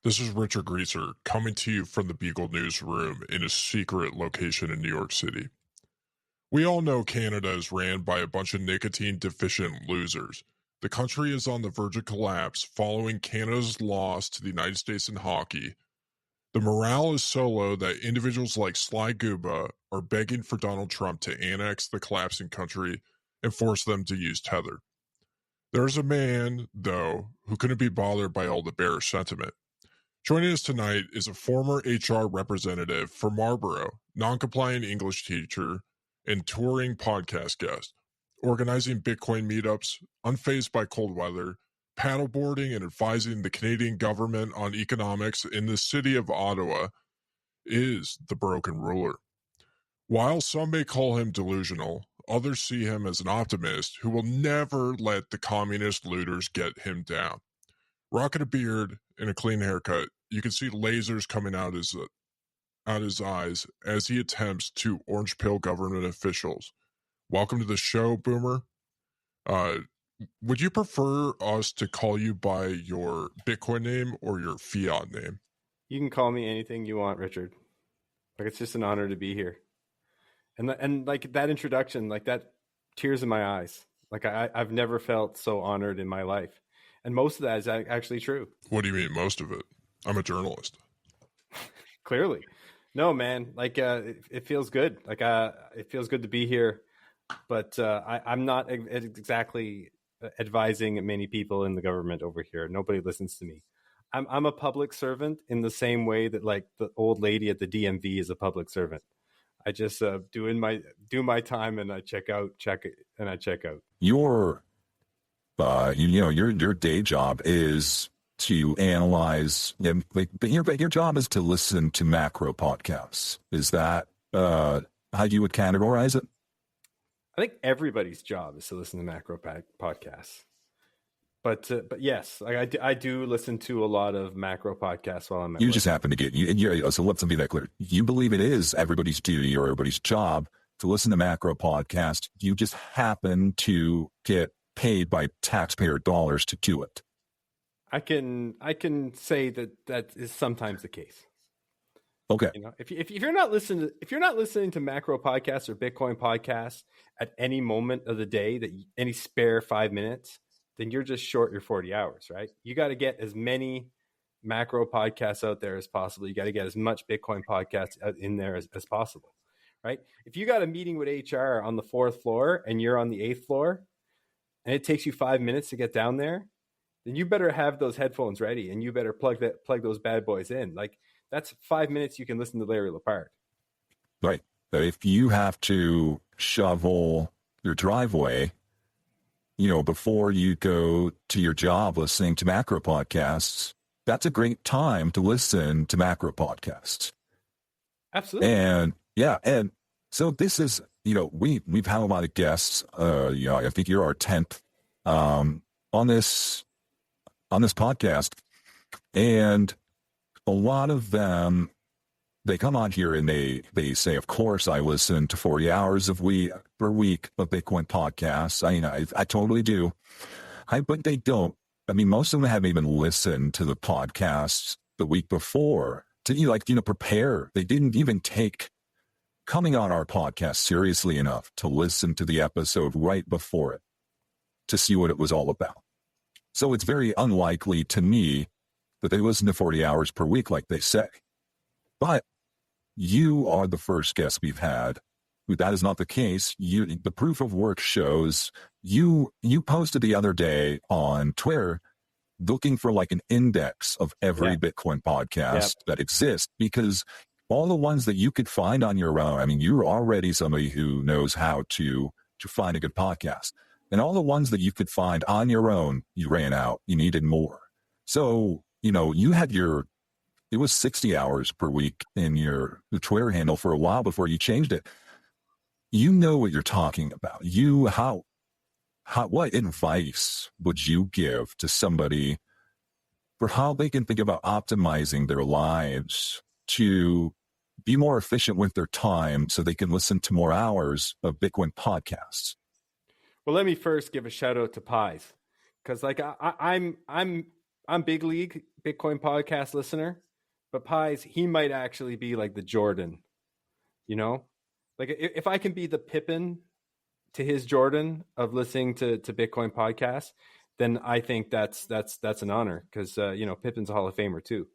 This is Richard Greaser coming to you from the Bugle newsroom in a secret location in New York City. We all know Canada is ran by a bunch of nicotine deficient losers. The country is on the verge of collapse following Canada's loss to the United States in hockey. The morale is so low that individuals like Sly Guba are begging for Donald Trump to annex the collapsing country and force them to use tether. There's a man, though, who couldn't be bothered by all the bearish sentiment. Joining us tonight is a former HR representative for Marlboro, non-compliant English teacher, and touring podcast guest, organizing Bitcoin meetups, unfazed by cold weather, paddleboarding and advising the Canadian government on economics in the city of Ottawa, is the broken ruler. While some may call him delusional, others see him as an optimist who will never let the communist looters get him down. Rocking a beard and a clean haircut, you can see lasers coming out his eyes as he attempts to orange pill government officials. Welcome to the show, Boomer. Would you prefer us to call you by your Bitcoin name or your fiat name? You can call me anything you want, Richard. Like, it's just an honor to be here. And like that introduction, like that, tears in my eyes. Like I've never felt so honored in my life. And most of that is actually true. What do you mean, most of it? I'm a journalist. Clearly. No, man. Like, it feels good. Like, it feels good to be here. But I'm not exactly advising many people in the government over here. Nobody listens to me. I'm a public servant in the same way that, like, the old lady at the DMV is a public servant. I just do my time and I check out. Your day job is to analyze, but your job is to listen to macro podcasts. Is that how you would categorize it? I think everybody's job is to listen to macro podcasts. But yes, like I do listen to a lot of macro podcasts while I'm at You work. just happen to get so let's be that clear. You believe it is everybody's duty or everybody's job to listen to macro podcast. You just happen to get paid by taxpayer dollars to do it. I can say that is sometimes the case. Okay. You know, if you're not listening to macro podcasts or Bitcoin podcasts at any moment of the day, that any spare 5 minutes, then you're just short your 40 hours, right? You got to get as many macro podcasts out there as possible. You got to get as much Bitcoin podcasts out in there as possible, right? If you got a meeting with HR on the 4th floor and you're on the 8th floor and it takes you 5 minutes to get down there, then you better have those headphones ready and you better plug those bad boys in. Like, that's 5 minutes you can listen to Larry Lepard. Right. But if you have to shovel your driveway, before you go to your job listening to macro podcasts, that's a great time to listen to macro podcasts. Absolutely. And so this is, we've had a lot of guests. I think you're our 10th on this podcast, and a lot of them, they come on here and they say, of course, I listen to 40 hours per week of Bitcoin podcasts. I totally do. But they don't. I mean, most of them haven't even listened to the podcasts the week before to prepare. They didn't even take coming on our podcast seriously enough to listen to the episode right before it to see what it was all about. So it's very unlikely to me that they listen to 40 hours per week like they say. But you are the first guest we've had who that is not the case. The proof of work shows you posted the other day on Twitter looking for like an index of every Bitcoin podcast that exists, because all the ones that you could find on your own, I mean, you're already somebody who knows how to find a good podcast. And all the ones that you could find on your own, you ran out. You needed more. So, you had it was 60 hours per week in your Twitter handle for a while before you changed it. You know what you're talking about. What advice would you give to somebody for how they can think about optimizing their lives to be more efficient with their time so they can listen to more hours of Bitcoin podcasts? Well, let me first give a shout out to Pies, because like I'm big league Bitcoin podcast listener, but Pies, he might actually be like the Jordan, you know? Like if I can be the Pippin to his Jordan of listening to Bitcoin podcasts, then I think that's an honor because Pippin's a Hall of Famer too.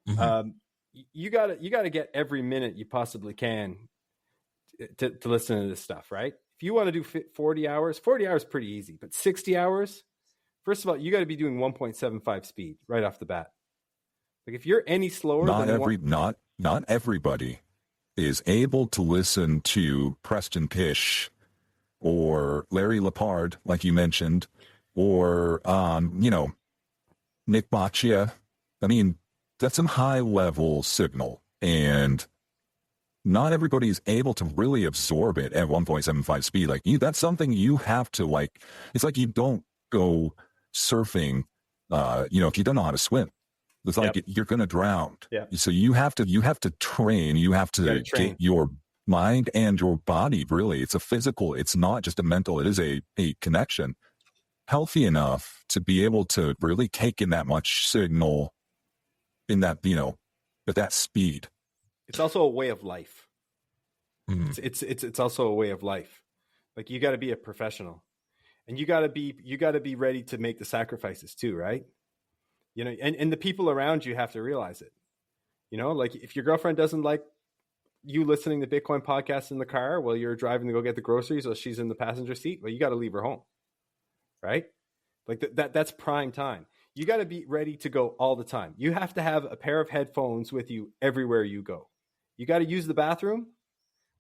Mhm. You gotta get every minute you possibly can to listen to this stuff, right? If you want to do 40 hours pretty easy, but 60 hours, first of all, you got to be doing 1.75 speed right off the bat. Like if you're any slower Not everybody is able to listen to Preston Pish or Larry Lepard, like you mentioned, or Nick Baccia. I mean, that's some high level signal, and not everybody is able to really absorb it at 1.75 speed. Like that's something you have to like. It's like you don't go surfing, if you don't know how to swim. It's like you're going to drown. Yeah. So you have to train. You have to get your mind and your body. Really, it's a physical. It's not just a mental. It is a connection. Healthy enough to be able to really take in that much signal in that, at that speed. It's also a way of life. Mhm. It's also a way of life. Like you got to be a professional, and you got to be ready to make the sacrifices too, right? And the people around you have to realize it. Like if your girlfriend doesn't like you listening to Bitcoin podcasts in the car while you're driving to go get the groceries, or she's in the passenger seat, well, you got to leave her home, right? Like that's prime time. You got to be ready to go all the time. You have to have a pair of headphones with you everywhere you go. You got to use the bathroom.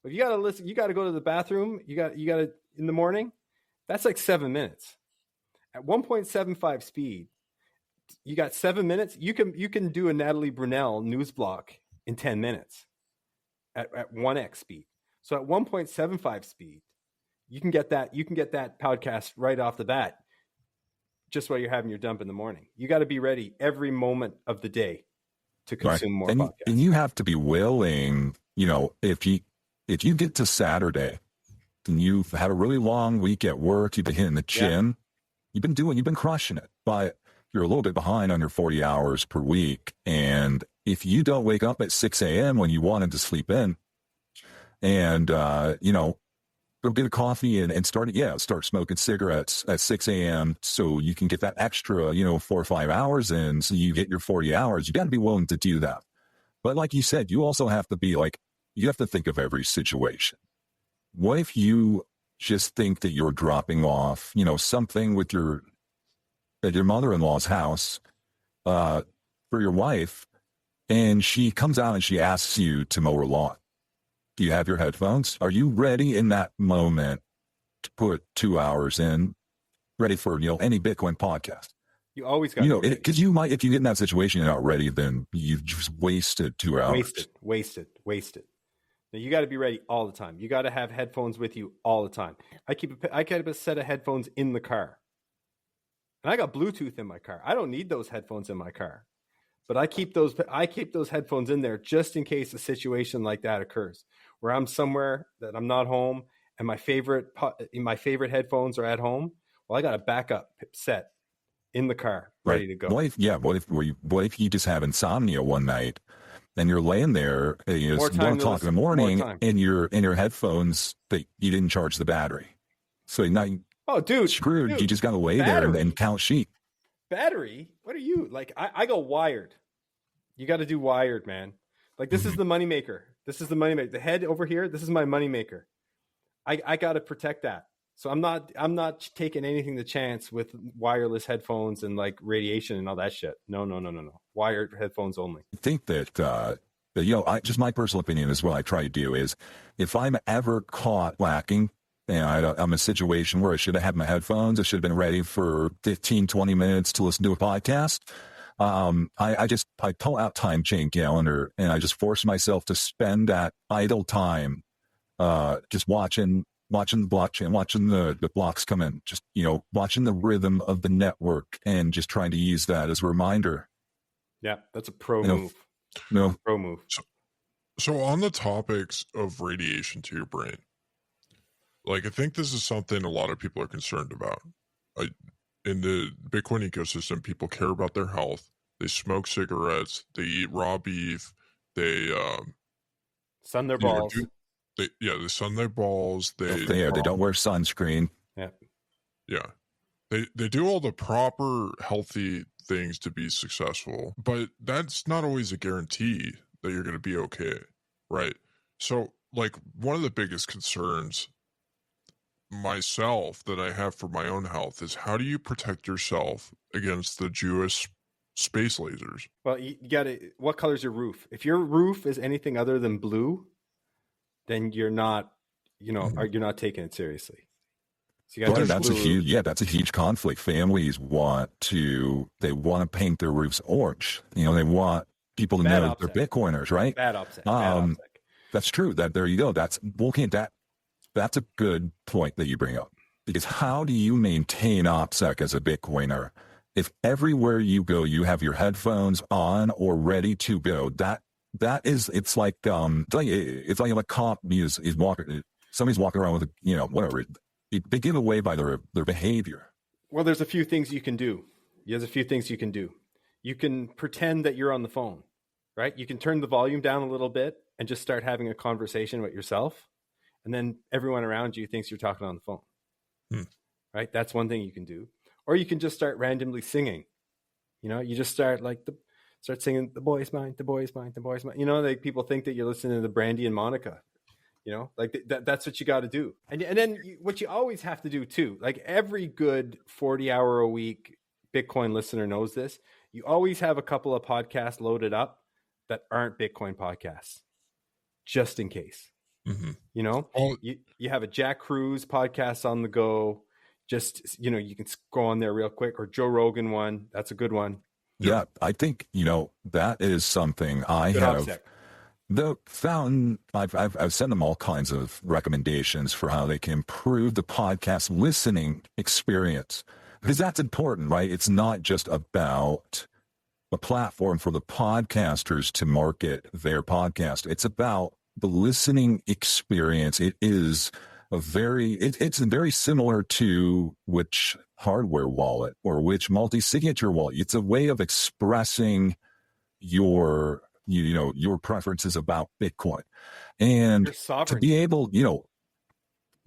If you got to listen, you got to go to the bathroom. You got to in the morning. That's like 7 minutes. At 1.75 speed, you got 7 minutes. You can do a Natalie Brunell news block in 10 minutes at 1x speed. So at 1.75 speed, you can get that podcast right off the bat, just while you're having your dump in the morning. You got to be ready every moment of the day to consume more podcasts. And you have to be willing, if you get to Saturday and you've had a really long week at work, you've been hitting the gym, you've been crushing it, but you're a little bit behind on your 40 hours per week. And if you don't wake up at 6 a.m. when you wanted to sleep in and, go get a coffee and start smoking cigarettes at 6 a.m. so you can get that extra, 4 or 5 hours in so you get your 40 hours. You got to be willing to do that. But like you said, you also have to be like, you have to think of every situation. What if you just think that you're dropping off, something at your mother-in-law's house for your wife, and she comes out and she asks you to mow her lawn? Do you have your headphones? Are you ready in that moment to put 2 hours in, ready for, any Bitcoin podcast? You always got to because you might, if you get in that situation, you're not ready, then you've just wasted 2 hours. Wasted. Now you got to be ready all the time. You got to have headphones with you all the time. I keep a set of headphones in the car, and I got Bluetooth in my car. I don't need those headphones in my car, but I keep those headphones in there just in case a situation like that occurs, where I'm somewhere that I'm not home and my favorite headphones are at home. Well, I got a backup set in the car ready to go. What if you just have insomnia one night and you're laying there, it's 1 o'clock in the morning, and your headphones, you didn't charge the battery, so now screwed. You just got to lay there and count sheep. Battery? What are you like? I go wired. You got to do wired, man. Like this is the moneymaker. This is the moneymaker. The head over here. This is my moneymaker. I got to protect that. So I'm not taking anything to chance with wireless headphones and like radiation and all that shit. No. Wired headphones only. I think that just my personal opinion is what I try to do is, if I'm ever caught lacking and I'm in a situation where I should have had my headphones, I should have been ready for 15, 20 minutes to listen to a podcast. I pull out time chain calendar and I just force myself to spend that idle time, just watching the blockchain, watching the blocks come in, just, watching the rhythm of the network and just trying to use that as a reminder. Yeah, that's a pro move. Pro move. So on the topics of radiation to your brain, like I think this is something a lot of people are concerned about. in the Bitcoin ecosystem, people care about their health. They smoke cigarettes. They eat raw beef. They sun their balls. They sun their balls. They don't wear sunscreen. Yeah. They do all the proper healthy things to be successful, but that's not always a guarantee that you're going to be okay, right? So, like, one of the biggest concerns myself that I have for my own health is, how do you protect yourself against the Jewish space lasers? Well, you gotta, what color's your roof? If your roof is anything other than blue, then you're not, you're not taking it seriously. So you got that's a huge conflict. Families want to paint their roofs orange. They want people to know they're Bitcoiners, right? Bad OPSEC. That's true. There you go. That's a good point that you bring up, because how do you maintain OPSEC as a Bitcoiner if everywhere you go you have your headphones on or ready to go? It's like a cop is walking. Somebody's walking around with whatever. They give away by their behavior. Well, there's a few things you can do. You can pretend that you're on the phone, right? You can turn the volume down a little bit and just start having a conversation with yourself. And then everyone around you thinks you're talking on the phone, right? That's one thing you can do. Or you can just start randomly singing. You just start singing, "The boy's mine, the boy's mine, the boy's mine." Like, people think that you're listening to the Brandy and Monica. That's what you got to do. And then what you always have to do too, like every good 40-hour-a-week Bitcoin listener knows this, you always have a couple of podcasts loaded up that aren't Bitcoin podcasts, just in case. Mm-hmm. You have a Jack Cruz podcast on the go. Just, you can go on there real quick, or Joe Rogan one. That's a good one. Yeah, I think, that is something I good have... OPSEC. I've sent them all kinds of recommendations for how they can improve the podcast listening experience, because that's important, right? It's not just about a platform for the podcasters to market their podcast. It's about the listening experience. It's very similar to which hardware wallet or which multi-signature wallet. It's a way of expressing your preferences about Bitcoin, and to be able,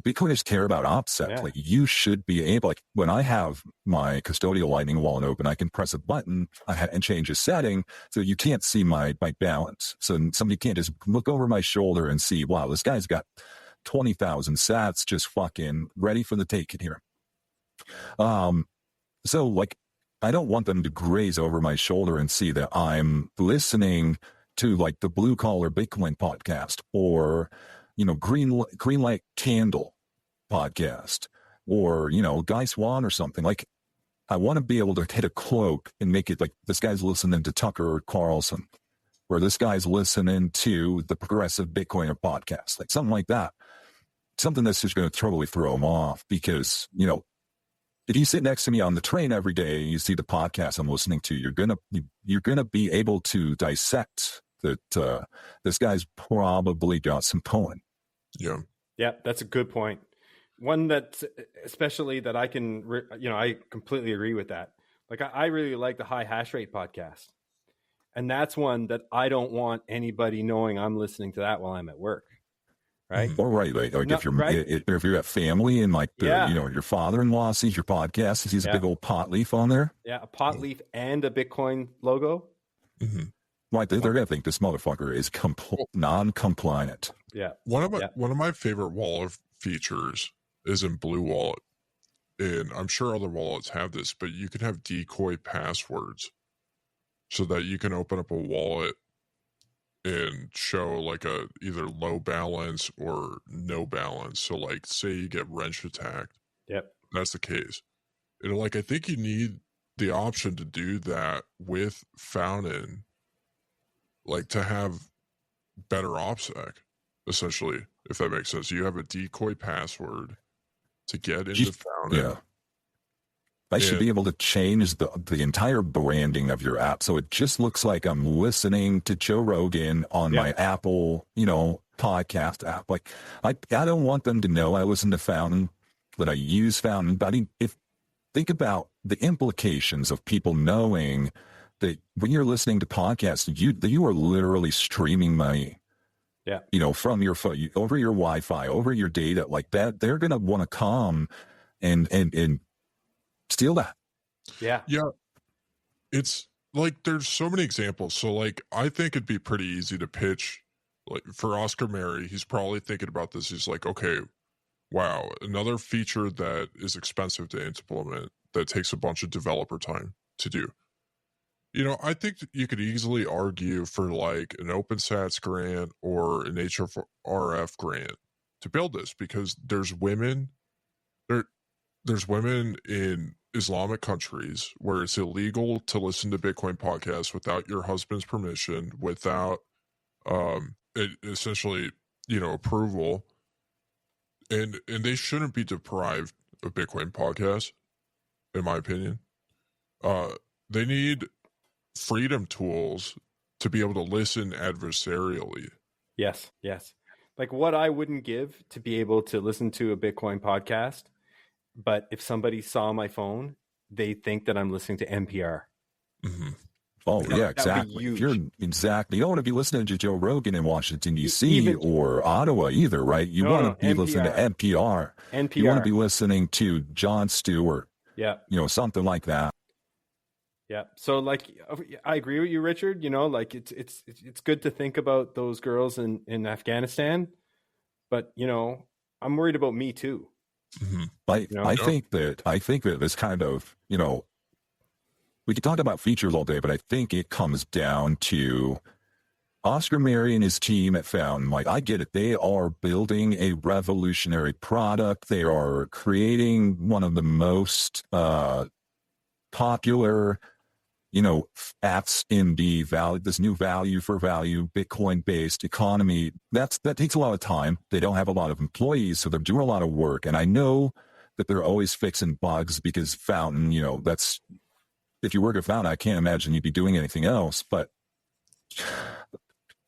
Bitcoiners care about OPSEC. Yeah. Like, you should be able, like, when I have my custodial Lightning wallet open, I can press a button and change a setting so you can't see my balance. So somebody can't just look over my shoulder and see, wow, this guy's got 20,000 sats just fucking ready for the taking here. So, like, I don't want them to graze over my shoulder and see that I'm listening to, like, the Blue Collar Bitcoin podcast, or, Green Light Candle podcast, or, Guy Swan or something. Like, I want to be able to hit a cloak and make it like this guy's listening to Tucker Carlson, or this guy's listening to the Progressive Bitcoiner podcast, like something like that. Something that's just going to totally throw them off, because, if you sit next to me on the train every day and you see the podcast I'm listening to, you're gonna be able to dissect that this guy's probably got some poem. Yeah, that's a good point. One that, especially that I can, I completely agree with that. Like, I really like the High Hash Rate podcast, and that's one that I don't want anybody knowing I'm listening to that while I'm at work. Right. Or right, like if you're at family and, like, your father-in-law sees your podcast, sees a big old pot leaf on there. Yeah, a pot leaf and a Bitcoin logo. Mm-hmm. Like, they're gonna think this motherfucker is non-compliant. Yeah. One of my favorite wallet features is in Blue Wallet, and I'm sure other wallets have this, but you can have decoy passwords so that you can open up a wallet and show, like, a either low balance or no balance. So, like, say you get wrench attacked. Yep. That's the case. And, like, I think you need the option to do that with Fountain, like, to have better OPSEC, essentially, if that makes sense. You have a decoy password to get into Fountain. Yeah. I should be able to change the entire branding of your app so it just looks like I'm listening to Joe Rogan on my Apple, podcast app. Like, I don't want them to know I listen to Fountain, that I use Fountain. But think about the implications of people knowing that when you're listening to podcasts, you are literally streaming money. Yeah. From your phone, over your Wi-Fi, over your data, like that. They're gonna want to come and steal that. Yeah. Yeah. It's like there's so many examples. So like I think it'd be pretty easy to pitch like for Oscar Mary, he's probably thinking about this. He's like, okay, wow, another feature that is expensive to implement that takes a bunch of developer time to do. I think that you could easily argue for like an OpenSats grant or an HRF grant to build this because there there's women in Islamic countries where it's illegal to listen to Bitcoin podcasts without your husband's permission, without essentially, approval. And they shouldn't be deprived of Bitcoin podcasts, in my opinion. They need freedom tools to be able to listen adversarially. Yes. Like what I wouldn't give to be able to listen to a Bitcoin podcast, but if somebody saw my phone, they think that I'm listening to NPR. Mm-hmm. Oh, yeah, exactly. If you're exactly, you don't want to be listening to Joe Rogan in Washington, D.C. or Ottawa either, right? You want to be listening to NPR. You want to be listening to Jon Stewart. Yeah. Something like that. Yeah. So like, I agree with you, Richard. Like it's good to think about those girls in Afghanistan, but I'm worried about me too. Mm-hmm. I think that this kind of, we could talk about features all day, but I think it comes down to Oscar Mary and his team at Fountain. Like, I get it. They are building a revolutionary product. They are creating one of the most popular, apps in this new value for value Bitcoin-based economy. That takes a lot of time. They don't have a lot of employees, so they're doing a lot of work. And I know that they're always fixing bugs because Fountain, that's, if you work at Fountain, I can't imagine you'd be doing anything else. But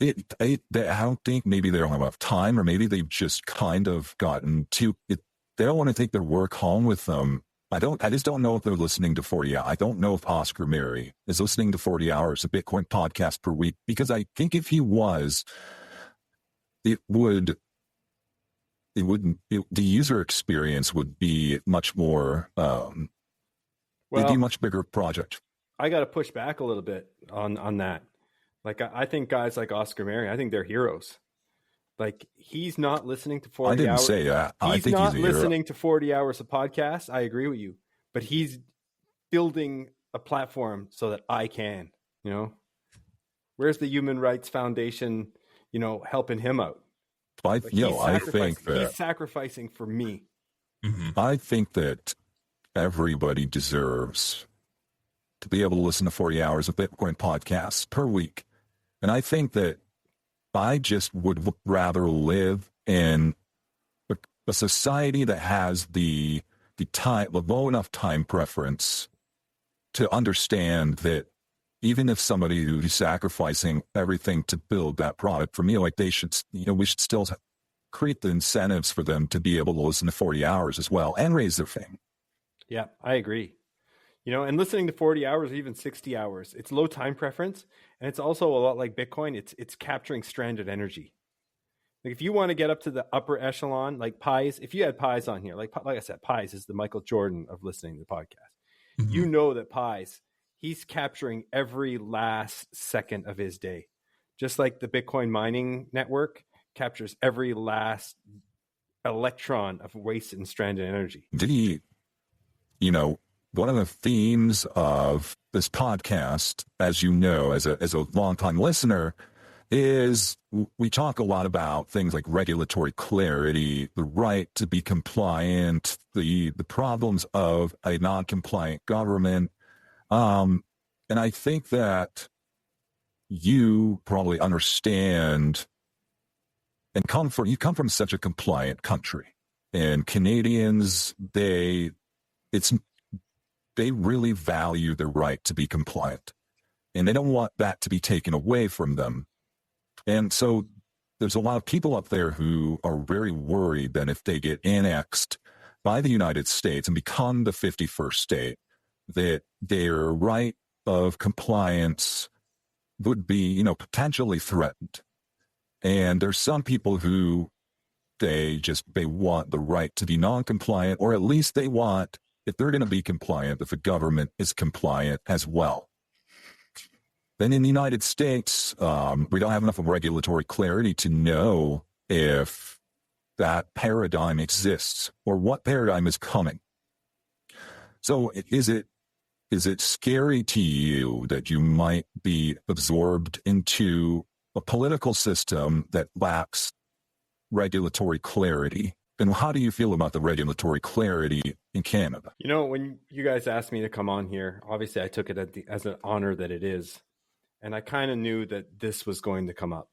I don't think maybe they don't have enough time, or maybe they've just kind of gotten too. They don't want to take their work home with them. I just don't know if they're listening to 40 hours. I don't know if Oscar Mary is listening to 40 hours of Bitcoin podcast per week, because I think if he was, the user experience would be much more, it'd be a much bigger project. I got to push back a little bit on that. Like, I think guys like Oscar Mary, I think they're heroes. Like, he's not listening to 40 hours. I didn't say that. I think he's not listening to 40 hours of podcasts. I agree with you. But he's building a platform so that I can, Where's the Human Rights Foundation, helping him out? I think that he's sacrificing for me. Mm-hmm. I think that everybody deserves to be able to listen to 40 hours of Bitcoin podcasts per week. And I think that I just would rather live in a society that has the low enough time preference to understand that even if somebody who's sacrificing everything to build that product, for me, like we should still create the incentives for them to be able to listen to 40 hours as well and raise their thing. Yeah, I agree. And listening to 40 hours or even 60 hours, it's low time preference. And it's also a lot like Bitcoin. It's capturing stranded energy. Like, if you want to get up to the upper echelon, like Pies, if you had Pies on here, like I said, Pies is the Michael Jordan of listening to the podcast. Mm-hmm. That Pies, he's capturing every last second of his day. Just like the Bitcoin mining network captures every last electron of wasted and stranded energy. Did he, one of the themes of this podcast, as you know, as a longtime listener, is we talk a lot about things like regulatory clarity, the right to be compliant, the problems of a non-compliant government. And I think that you probably understand and you come from such a compliant country, and Canadians, they really value their right to be compliant, and they don't want that to be taken away from them. And so there's a lot of people up there who are very worried that if they get annexed by the United States and become the 51st state, that their right of compliance would be, potentially threatened. And there's some people who they want the right to be non-compliant, or at least they want, if they're going to be compliant, if the government is compliant as well. Then in the United States, we don't have enough of regulatory clarity to know if that paradigm exists or what paradigm is coming. So is it scary to you that you might be absorbed into a political system that lacks regulatory clarity? And how do you feel about the regulatory clarity in Canada? When you guys asked me to come on here, obviously I took it as an honor that it is. And I kind of knew that this was going to come up.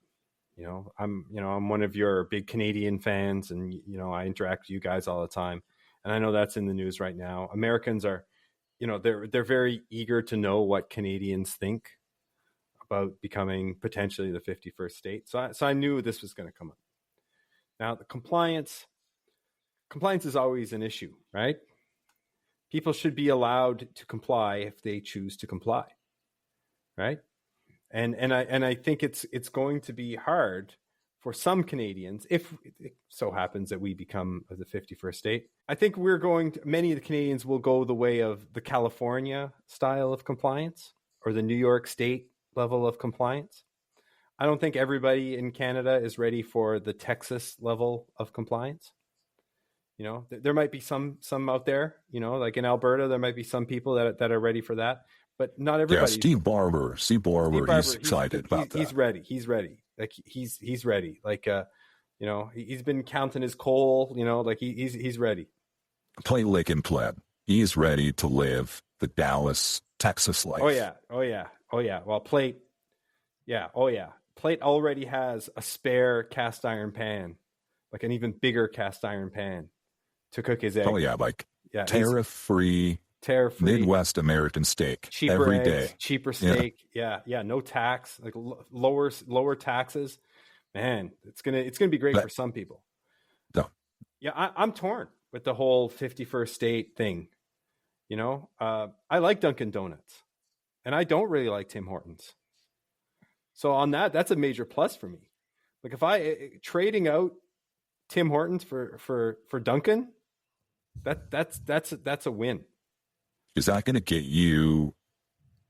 I'm one of your big Canadian fans, and I interact with you guys all the time. And I know that's in the news right now. Americans are, they're very eager to know what Canadians think about becoming potentially the 51st state. So I knew this was going to come up. Now, the compliance is always an issue, right? People should be allowed to comply if they choose to comply, right? And I think it's going to be hard for some Canadians if it so happens that we become the 51st state. I think many of the Canadians will go the way of the California style of compliance or the New York State level of compliance. I don't think everybody in Canada is ready for the Texas level of compliance. There might be some out there, like in Alberta, there might be some people that are ready for that, but not everybody. Yeah, Steve Barber, he's excited about that. He's ready. Like he's ready. Like, he's been counting his coal, like he's ready. Play lick and pleb. He's ready to live the Dallas, Texas life. Oh yeah. Well, Plate already has a spare cast iron pan, like an even bigger cast iron pan to cook his eggs. Oh yeah, tariff-free Midwest American steak cheaper every eggs, day. Cheaper steak. Yeah, no tax, like lower taxes. Man, it's gonna be great for some people. No. Yeah, I'm torn with the whole 51st state thing. I like Dunkin' Donuts, and I don't really like Tim Hortons. So on that's a major plus for me. Like if I trading out Tim Hortons for Dunkin', that's a win. Is that going to get you,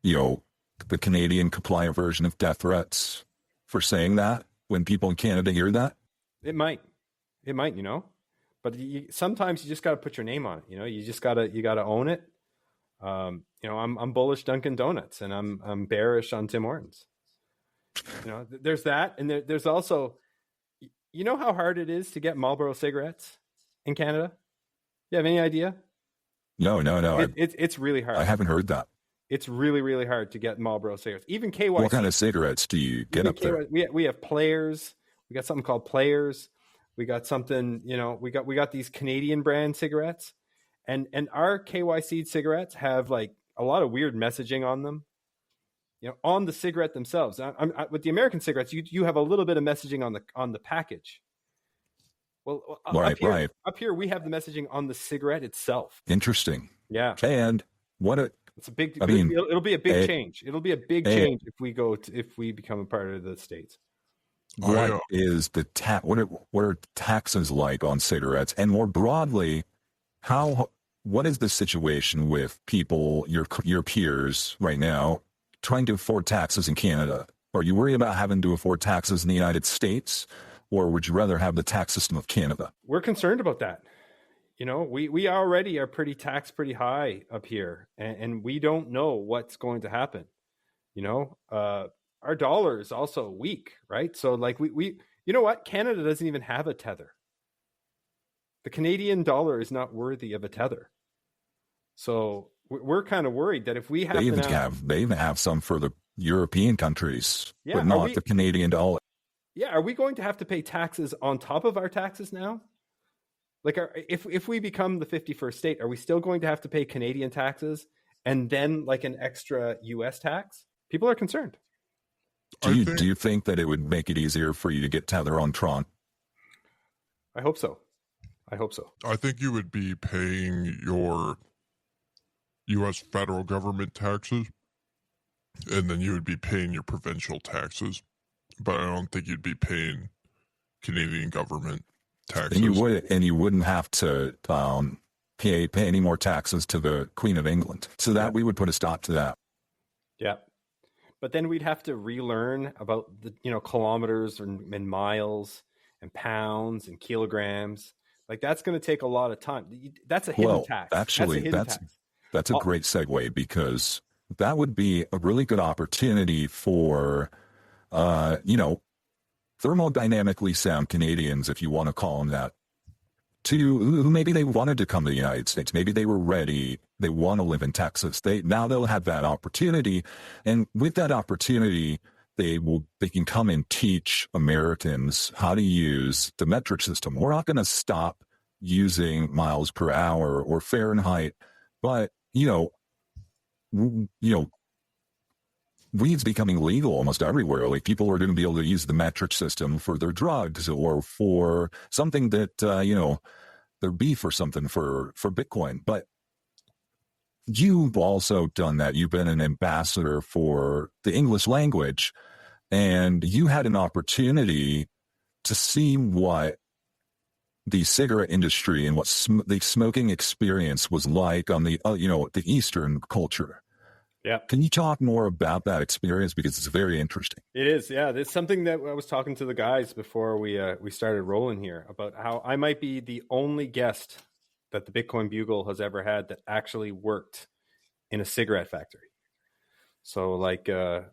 the Canadian compliant version of death threats for saying that when people in Canada hear that? It might, but sometimes you just got to put your name on it. You got to own it. I'm bullish Dunkin' Donuts, and I'm bearish on Tim Hortons. There's that, and there's also, how hard it is to get Marlboro cigarettes in Canada. You have any idea? No. It's really hard. I haven't heard that. It's really, really hard to get Marlboro cigarettes. Even KYC. What kind of cigarettes do you get up there? We have Players. We got something called Players. We got something, we got these Canadian brand cigarettes, and our KYC cigarettes have like a lot of weird messaging on them. On the cigarette themselves. With the American cigarettes, you have a little bit of messaging on the package. Well, right. Up here, we have the messaging on the cigarette itself. Interesting. Yeah. And it's a big. It'll be a big change. It'll be a big change if we become a part of the states. What is the what are taxes like on cigarettes, and more broadly, what is the situation with people, your peers right now, trying to afford taxes in Canada? Are you worried about having to afford taxes in the United States, or would you rather have the tax system of Canada? We're concerned about that. We already are taxed pretty high up here, and we don't know what's going to happen. Our dollar is also weak, right? So like we Canada doesn't even have a tether. The Canadian dollar is not worthy of a tether. So we're kind of worried that if we have they even have some for the European countries, but not the Canadian dollar. Yeah, are we going to have to pay taxes on top of our taxes now? Like, if we become the 51st state, are we still going to have to pay Canadian taxes and then like an extra U.S. tax? People are concerned. Do you think that it would make it easier for you to get tether on Tron? I hope so. I think you would be paying your U.S. federal government taxes, and then you would be paying your provincial taxes. But I don't think you'd be paying Canadian government taxes. And you wouldn't have to pay any more taxes to the Queen of England. So that we would put a stop to that. Yeah. But then we'd have to relearn about the kilometers and miles and pounds and kilograms. Like that's going to take a lot of time. That's a hidden tax. Actually, that's a great segue, because that would be a really good opportunity for, thermodynamically sound Canadians, if you want to call them that, who maybe they wanted to come to the United States. Maybe they were ready. They want to live in Texas. Now they'll have that opportunity. And with that opportunity, they can come and teach Americans how to use the metric system. We're not going to stop using miles per hour or Fahrenheit, but weed's becoming legal almost everywhere. Like people are going to be able to use the metric system for their drugs or for something that, their beef or something for Bitcoin. But you've also done that. You've been an ambassador for the English language, and you had an opportunity to see what the cigarette industry and what the smoking experience was like on the, the Eastern culture. Yeah. Can you talk more about that experience? Because it's very interesting. It is. Yeah. It's something that I was talking to the guys before we started rolling here about how I might be the only guest that the Bitcoin Bugle has ever had that actually worked in a cigarette factory. So like a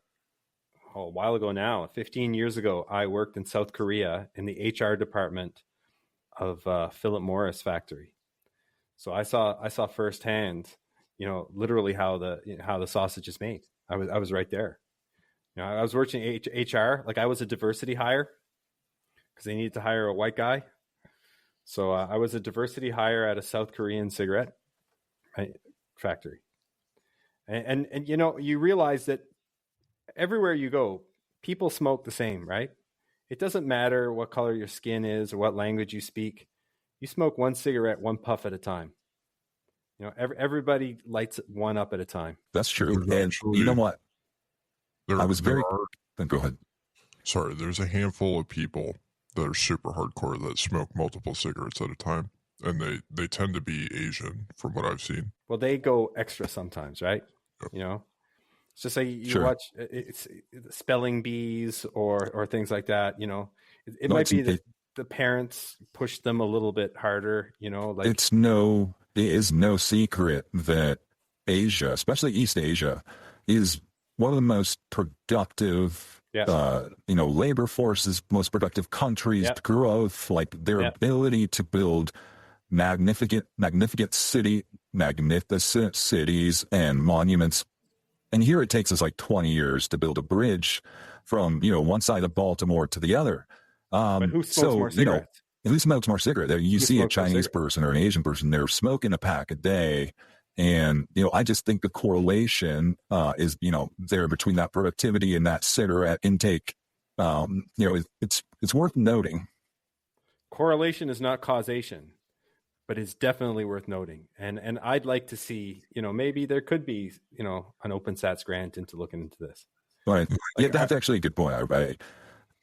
while ago now, 15 years ago, I worked in South Korea in the HR department of Philip Morris factory. So I saw firsthand, literally how the sausage is made. I was right there. I was working HR, like I was a diversity hire because they needed to hire a white guy. So I was a diversity hire at a South Korean cigarette factory. And you realize that everywhere you go, people smoke the same, right? It doesn't matter what color your skin is or what language you speak. You smoke one cigarette, one puff at a time. Everybody lights one up at a time. That's true. And you know what? I was very... Go ahead. Sorry, there's a handful of people that are super hardcore that smoke multiple cigarettes at a time. And they tend to be Asian from what I've seen. Well, they go extra sometimes, right? Yep. It's just like you watch it's spelling bees or things like that. It might be that the parents push them a little bit harder. Like it is no secret that Asia, especially East Asia, is one of the most productive, labor forces, most productive countries, growth, like their ability to build magnificent cities and monuments. And here it takes us like 20 years to build a bridge from, one side of Baltimore to the other. But who smokes more cigarettes? Who smokes more cigarettes? You see a Chinese person or an Asian person, they're smoking a pack a day. And, I just think the correlation is, there between that productivity and that cigarette intake. It's worth noting. Correlation is not causation, but it's definitely worth noting. And I'd like to see, maybe there could be, an OpenSats grant into looking into this. Right. Yeah, that's actually a good point.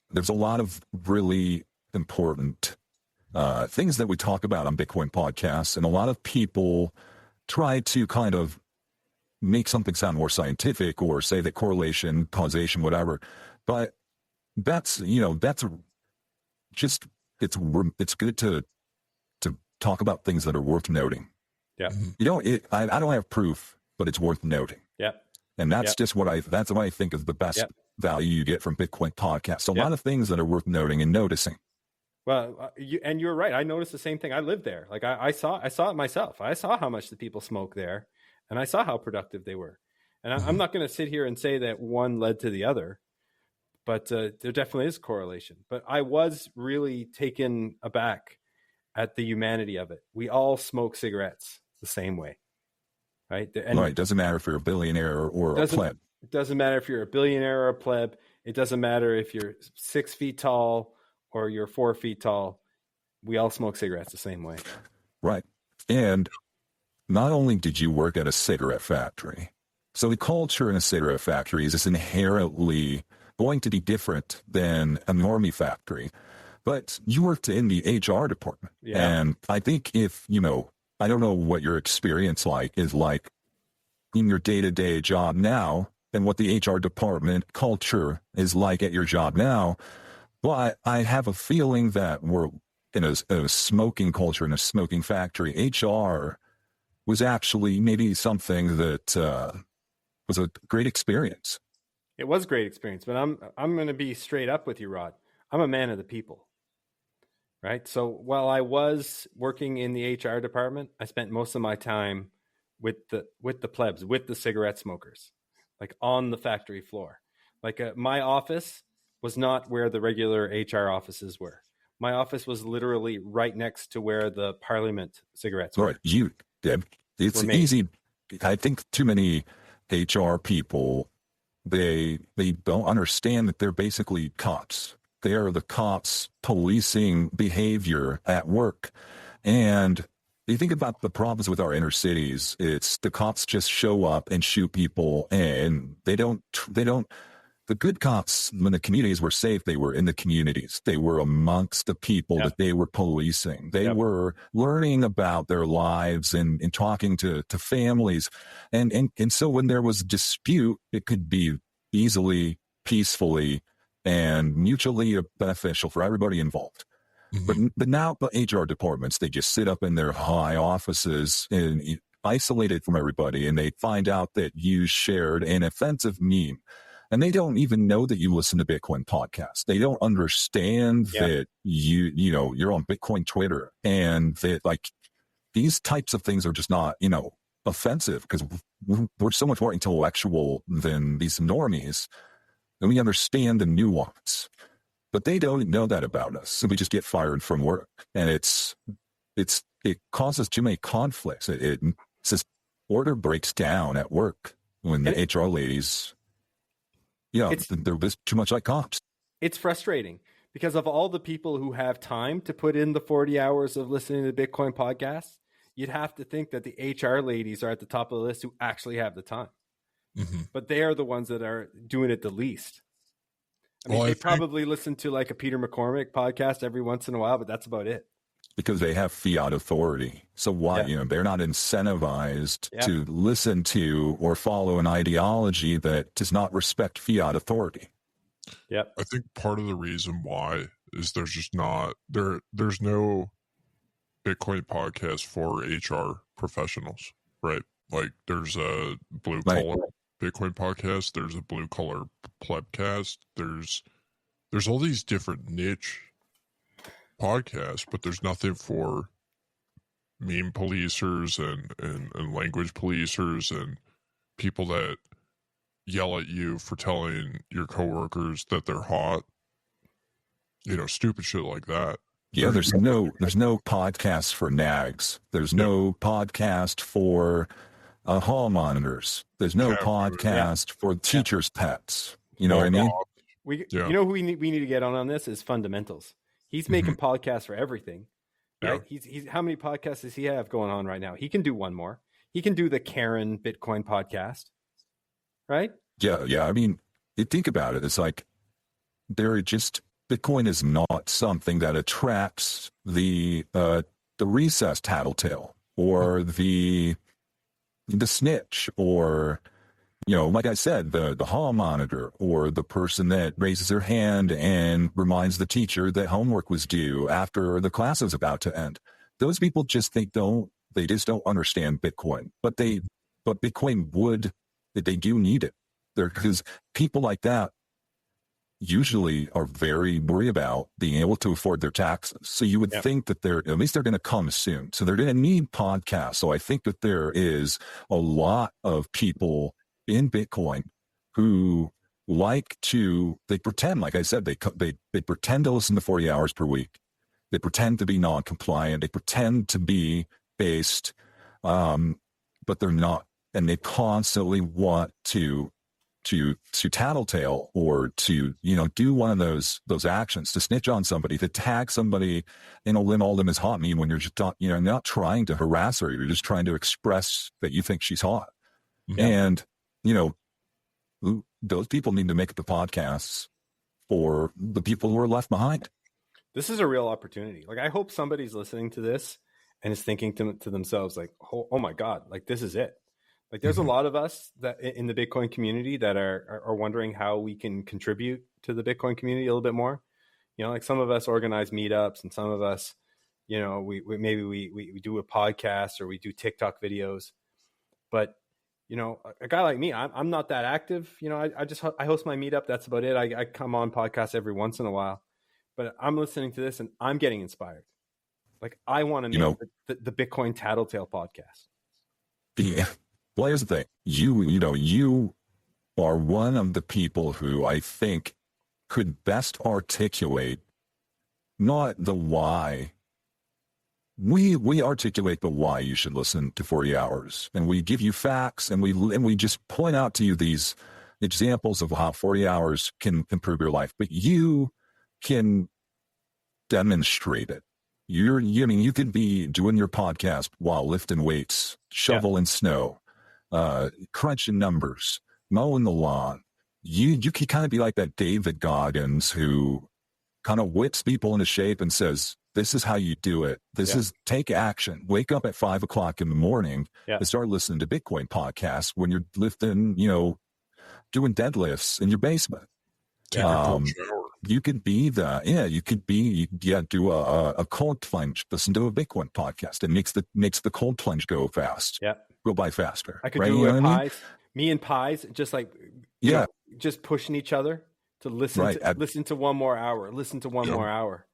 There's a lot of really important things that we talk about on Bitcoin podcasts, and a lot of people try to kind of make something sound more scientific or say that correlation, causation, whatever. But that's just, it's good to talk about things that are worth noting. Yeah. I don't have proof, but it's worth noting. Yeah. And that's just what I think is the best value you get from Bitcoin podcasts. A lot of things that are worth noting and noticing. Well, you're right. I noticed the same thing. I lived there. Like I saw it myself. I saw how much the people smoke there, and I saw how productive they were. And I'm not going to sit here and say that one led to the other, but there definitely is correlation. But I was really taken aback at the humanity of it. We all smoke cigarettes the same way, right? And it doesn't matter if you're a billionaire or a pleb. It doesn't matter if you're a billionaire or a pleb. It doesn't matter if you're 6 feet tall or you're 4 feet tall. We all smoke cigarettes the same way. Right. And not only did you work at a cigarette factory, so the culture in a cigarette factory is inherently going to be different than a normie factory, but you worked in the HR department. Yeah. And I think if, I don't know what your experience is like in your day-to-day job now and what the HR department culture is like at your job now. Well, I have a feeling that we're in a smoking culture, in a smoking factory. HR was actually maybe something that was a great experience. It was a great experience, but I'm going to be straight up with you, Rod. I'm a man of the people, right? So while I was working in the HR department, I spent most of my time with the plebs, with the cigarette smokers, like on the factory floor. Like my office was not where the regular HR offices were. My office was literally right next to where the Parliament cigarettes were. Right, it's easy. I think too many HR people, they don't understand that they're basically cops. They are the cops policing behavior at work. And you think about the problems with our inner cities, it's the cops just show up and shoot people, and they don't, the good cops, when the communities were safe, they were in the communities. They were amongst the people that they were policing. They were learning about their lives and talking to families. And so when there was dispute, it could be easily, peacefully, and mutually beneficial for everybody involved. Mm-hmm. But now the HR departments, they just sit up in their high offices and isolated from everybody, and they find out that you shared an offensive meme. And they don't even know that you listen to Bitcoin podcasts. They don't understand that you're on Bitcoin Twitter, and that like these types of things are just not, offensive, because we're so much more intellectual than these normies, and we understand the nuance. But they don't know that about us. So we just get fired from work, and it causes too many conflicts. It says order breaks down at work when the HR ladies. Yeah, they're just too much like cops. It's frustrating because of all the people who have time to put in the 40 hours of listening to Bitcoin podcasts, you'd have to think that the HR ladies are at the top of the list who actually have the time. Mm-hmm. But they are the ones that are doing it the least. I mean, they probably listen to like a Peter McCormick podcast every once in a while, but that's about it. Because they have fiat authority. So why, they're not incentivized to listen to or follow an ideology that does not respect fiat authority. Yeah. I think part of the reason why is there's just not, there's no Bitcoin podcast for HR professionals, right? Like there's a blue collar Bitcoin podcast, there's a blue collar plebcast, there's all these different niche podcasts, but there's nothing for meme policers and language policers and people that yell at you for telling your coworkers that they're hot, stupid shit like that. Yeah, there's no podcast for nags. There's no podcast for hall monitors. There's no podcast for teachers' pets. You know what I mean? You know who we need to get on this is Fundamentals. He's making podcasts for everything, right? Yeah. He's how many podcasts does he have going on right now? He can do one more. He can do the Karen Bitcoin podcast, right? Yeah. I mean, think about it. It's like Bitcoin is not something that attracts the recessed tattletale or the snitch or, like I said, the hall monitor or the person that raises their hand and reminds the teacher that homework was due after the class is about to end. Those people just they just don't understand Bitcoin. But Bitcoin they do need it. Because people like that usually are very worried about being able to afford their taxes. So you would think that they're going to come soon. So they're going to need podcasts. So I think that there is a lot of people in Bitcoin who they pretend, like I said, they pretend to listen to 40 hours per week. They pretend to be non-compliant. They pretend to be based, but they're not. And they constantly want to tattletale or to, do one of those actions, to snitch on somebody, to tag somebody in a limb, all them is hot meme when you're just not trying to harass her. You're just trying to express that you think she's hot. Yeah. And, those people need to make the podcasts for the people who are left behind. This is a real opportunity. Like, I hope somebody's listening to this and is thinking to themselves, like, oh my God, like, this is it. Like, there's a lot of us that in the Bitcoin community that are wondering how we can contribute to the Bitcoin community a little bit more. Like, some of us organize meetups, and some of us, we do a podcast, or we do TikTok videos. But, a guy like me, I'm not that active. I host my meetup. That's about it. I come on podcasts every once in a while, but I'm listening to this and I'm getting inspired. Like, I want to make the Bitcoin Tattletale podcast. Yeah. Well, here's the thing. You are one of the people who I think could best articulate not the why. We articulate the why you should listen to 40 hours, and we give you facts, and we just point out to you these examples of how 40 hours can improve your life. But you can demonstrate it. You could be doing your podcast while lifting weights, shoveling snow, crunching numbers, mowing the lawn. You could kind of be like that David Goggins who kind of whips people into shape and says, this is how you do it. This is take action. Wake up at 5 o'clock in the morning and start listening to Bitcoin podcasts when you're lifting, doing deadlifts in your basement. You could be do a cold plunge, listen to a Bitcoin podcast. It makes the cold plunge go fast. Yeah. Go by faster. I could do it with pies. Me and pies, just like, just pushing each other to listen to one more hour, listen to one more hour.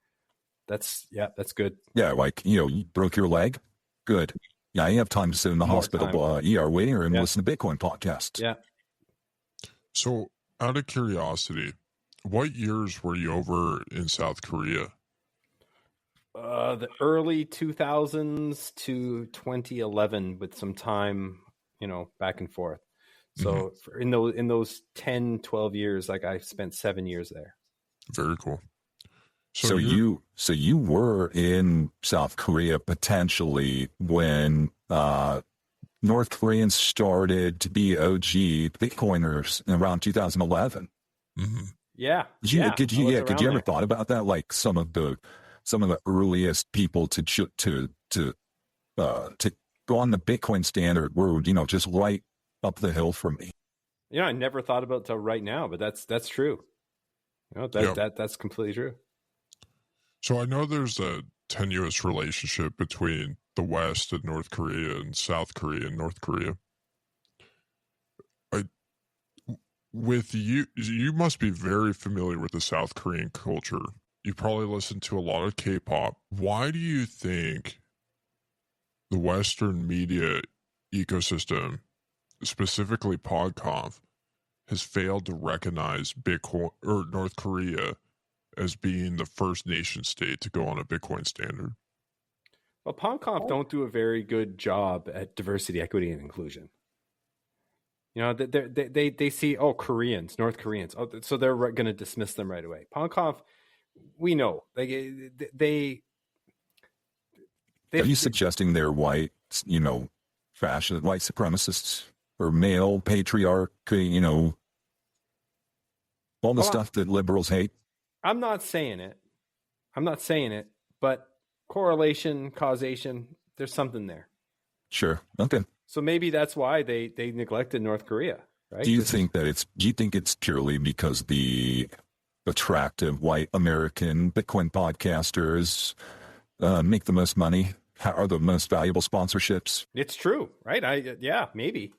That's good. Yeah. Like, you broke your leg. Good. Yeah. You have time to sit in the hospital ER waiting room and listen to Bitcoin podcasts. Yeah. So, out of curiosity, what years were you over in South Korea? The early 2000s to 2011, with some time, back and forth. So in those 10, 12 years, like, I spent 7 years there. Very cool. So you were in South Korea potentially when North Koreans started to be OG Bitcoiners in around 2011. Mm-hmm. Yeah. Did you ever thought about that? Like some of the earliest people to go on the Bitcoin standard were, just right up the hill from me. I never thought about it till right now, but that's true. That's completely true. So I know there's a tenuous relationship between the West and North Korea and South Korea and North Korea. With you must be very familiar with the South Korean culture. You probably listen to a lot of K-pop. Why do you think the Western media ecosystem, specifically PodConf, has failed to recognize Bitcoin or North Korea as being the first nation state to go on a Bitcoin standard? Well, PodConf don't do a very good job at diversity, equity, and inclusion. They see, Koreans, North Koreans, so they're going to dismiss them right away. PodConf, we know, they Are you suggesting they're white, fascist, white supremacists, or male patriarchy, all the stuff that liberals hate? I'm not saying it, but correlation, causation, there's something there. Sure. Okay. So maybe that's why they neglected North Korea, right? Do you think it's purely because the attractive white American Bitcoin podcasters make the most money, are the most valuable sponsorships? It's true, right? Maybe.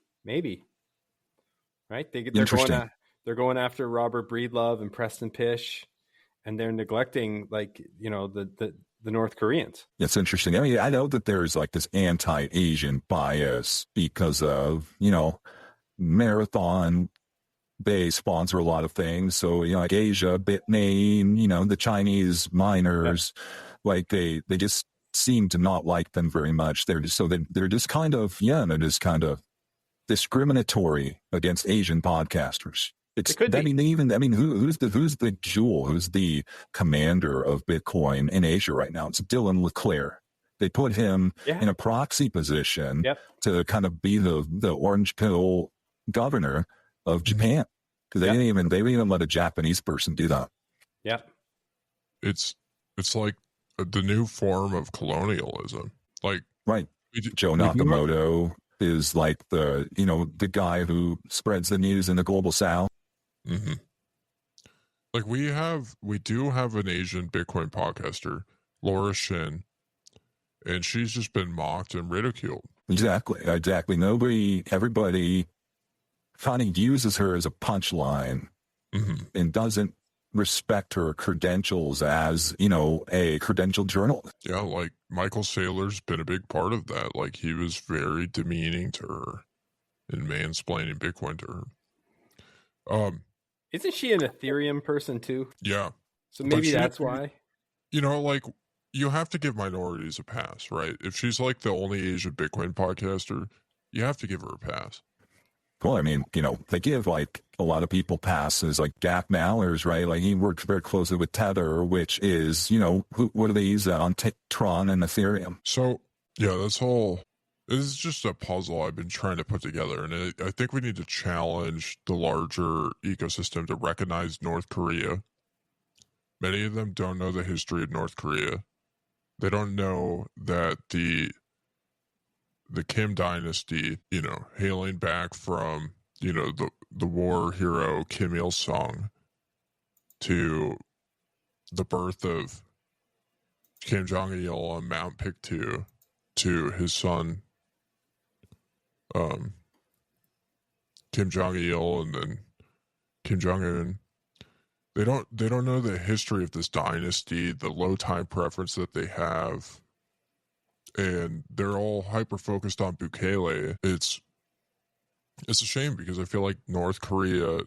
Right? They're going after Robert Breedlove and Preston Pish, and they're neglecting the North Koreans. It's interesting. I mean, I know that there's like this anti-Asian bias because of, Marathon, they sponsor a lot of things. So, like Asia, Bitmain, the Chinese miners, like they just seem to not like them very much. They're just kind of discriminatory against Asian podcasters. It could be. Who's the jewel? Who's the commander of Bitcoin in Asia right now? It's Dylan LeClaire. They put him in a proxy position to kind of be the orange pill governor of Japan, because they didn't even let a Japanese person do that. Yep. It's like the new form of colonialism. Like, right. Joe Nakamoto is like the guy who spreads the news in the global south. Mm-hmm. Like we do have an Asian Bitcoin podcaster, Laura Shin, and she's just been mocked and ridiculed. Exactly. Everybody kind of uses her as a punchline and doesn't respect her credentials as, a credentialed journalist. Yeah, like Michael Saylor's been a big part of that. Like he was very demeaning to her and mansplaining Bitcoin to her. Isn't she an Ethereum person too? Yeah. So maybe that's why. Like you have to give minorities a pass, right? If she's like the only Asian Bitcoin podcaster, you have to give her a pass. Well, I mean, they give like a lot of people passes, like Jack Mallers, right? Like he works very closely with Tether, which is, what do they use that on Tron and Ethereum? So, yeah, this is just a puzzle I've been trying to put together. And I think we need to challenge the larger ecosystem to recognize North Korea. Many of them don't know the history of North Korea. They don't know that the Kim dynasty, hailing back from, the war hero Kim Il-sung to the birth of Kim Jong-il on Mount Pictou to his son, Kim Jong-il and then Kim Jong-un. They don't know the history of this dynasty, the low time preference that they have. And they're all hyper focused on Bugle. It's a shame because I feel like North Korea,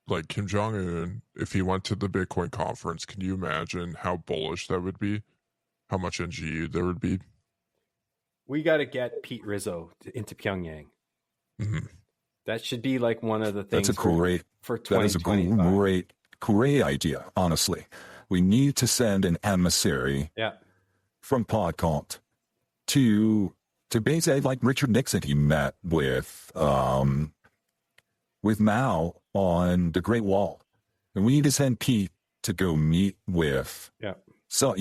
like Kim Jong-un, if he went to the Bitcoin conference, can you imagine how bullish that would be? How much NGU there would be? We got to get Pete Rizzo into Pyongyang. Mm-hmm. That should be like one of the things. That's a great for 2025. That is a great idea. Honestly, we need to send an emissary. From PodCont to basically like Richard Nixon. He met with Mao on the Great Wall, and we need to send Pete to go meet with. So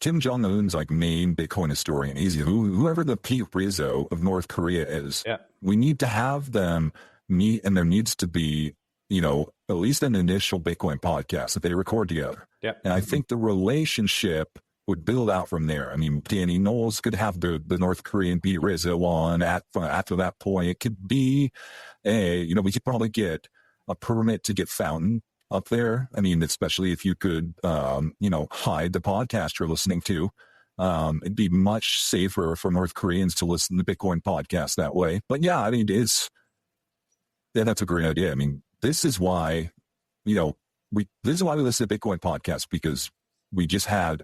Kim Jong-un's like main Bitcoin historian. He's whoever the Pete Rizzo of North Korea is. We need to have them meet, and there needs to be, at least an initial Bitcoin podcast that they record together. And I think the relationship would build out from there. I mean, Danny Knowles could have the North Korean Pete Rizzo on after that point. It could be we could probably get a permit to get Fountain up there. I mean, especially if you could, hide the podcast you're listening to. It'd be much safer for North Koreans to listen to Bitcoin podcasts that way. But yeah, I mean, that's a great idea. I mean, this is why, we listen to Bitcoin podcasts, because we just had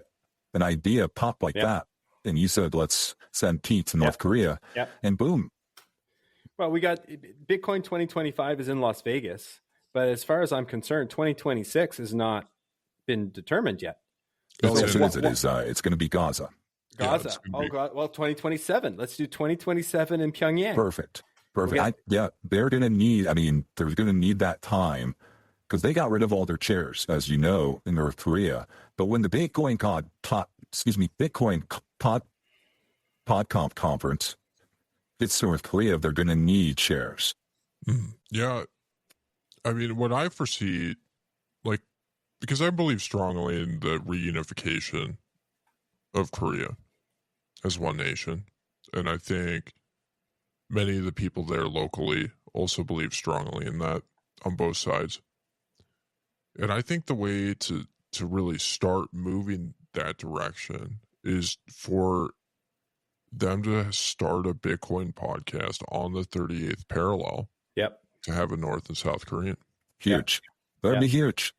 an idea pop like that. And you said, let's send Pete to North Korea and boom. Well, we got Bitcoin 2025 is in Las Vegas. But as far as I'm concerned, 2026 has not been determined yet. It's going to be Gaza. Gaza. Well, 2027. Let's do 2027 in Pyongyang. Perfect. They're going to need, they're going to need that time because they got rid of all their chairs, as you know, in North Korea. But when the Bitcoin PodConf conference hits North Korea, they're going to need chairs. Yeah. I mean, what I foresee, because I believe strongly in the reunification of Korea as one nation, and I think many of the people there locally also believe strongly in that on both sides. And I think the way to really start moving that direction is for them to start a Bitcoin podcast on the 38th parallel. To have a North and South Korean. Huge. That'd be huge.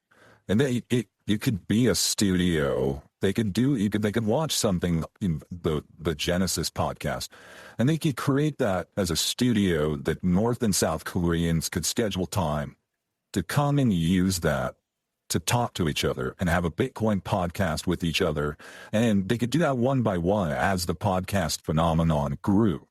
And then you could be a studio they could watch something in the Genesis podcast, and they could create that as a studio that North and South Koreans could schedule time to come and use that to talk to each other and have a Bitcoin podcast with each other. And they could do that one by one as the podcast phenomenon grew.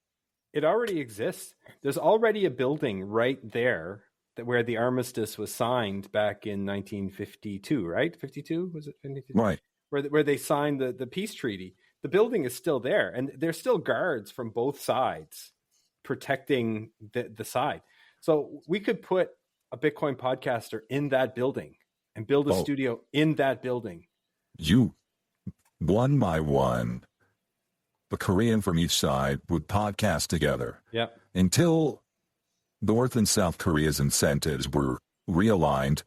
It already exists. There's already a building right there where the armistice was signed back in 1952, right? 52? Was it 52? Right. Where they signed the peace treaty. The building is still there, and there's still guards from both sides protecting the side. So we could put a Bitcoin podcaster in that building and build a studio in that building. You, one by one, the Korean from each side would podcast together. Yep. Until North and South Korea's incentives were realigned.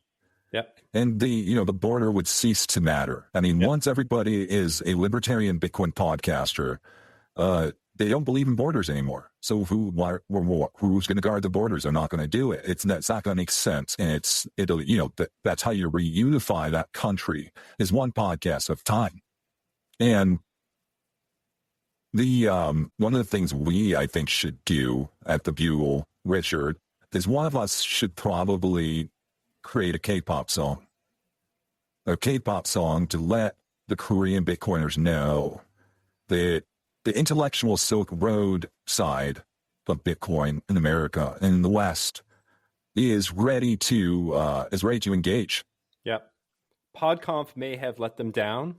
Yep. And the border would cease to matter. I mean, once everybody is a libertarian Bitcoin podcaster, they don't believe in borders anymore. So who's going to guard the borders? They're not going to do it. It's not going to make sense. And that's how you reunify that country is one podcast at a time. And the one of the things I think should do at the Bugle, Richard, is one of us should probably create a K-pop song. A K-pop song to let the Korean Bitcoiners know that the intellectual Silk Road side of Bitcoin in America and in the West is ready to engage. Yep. PodConf may have let them down,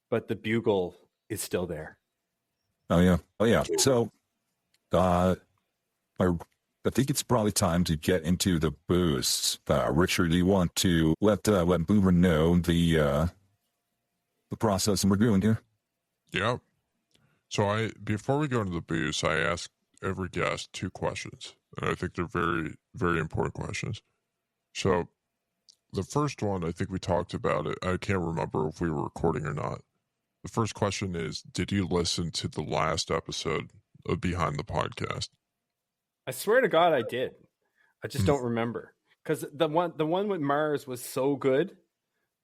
but the Bugle is still there. Oh yeah. So, I think it's probably time to get into the boosts. Richard, do you want to let Boomer know the process and we're doing here? Yeah. So before we go into the boost, I ask every guest 2 questions, and I think they're very, very important questions. So the first one, I think we talked about it. I can't remember if we were recording or not. The first question is, did you listen to the last episode of Behind the Podcast? I swear to God, I did. I just don't remember, because the one with Mars was so good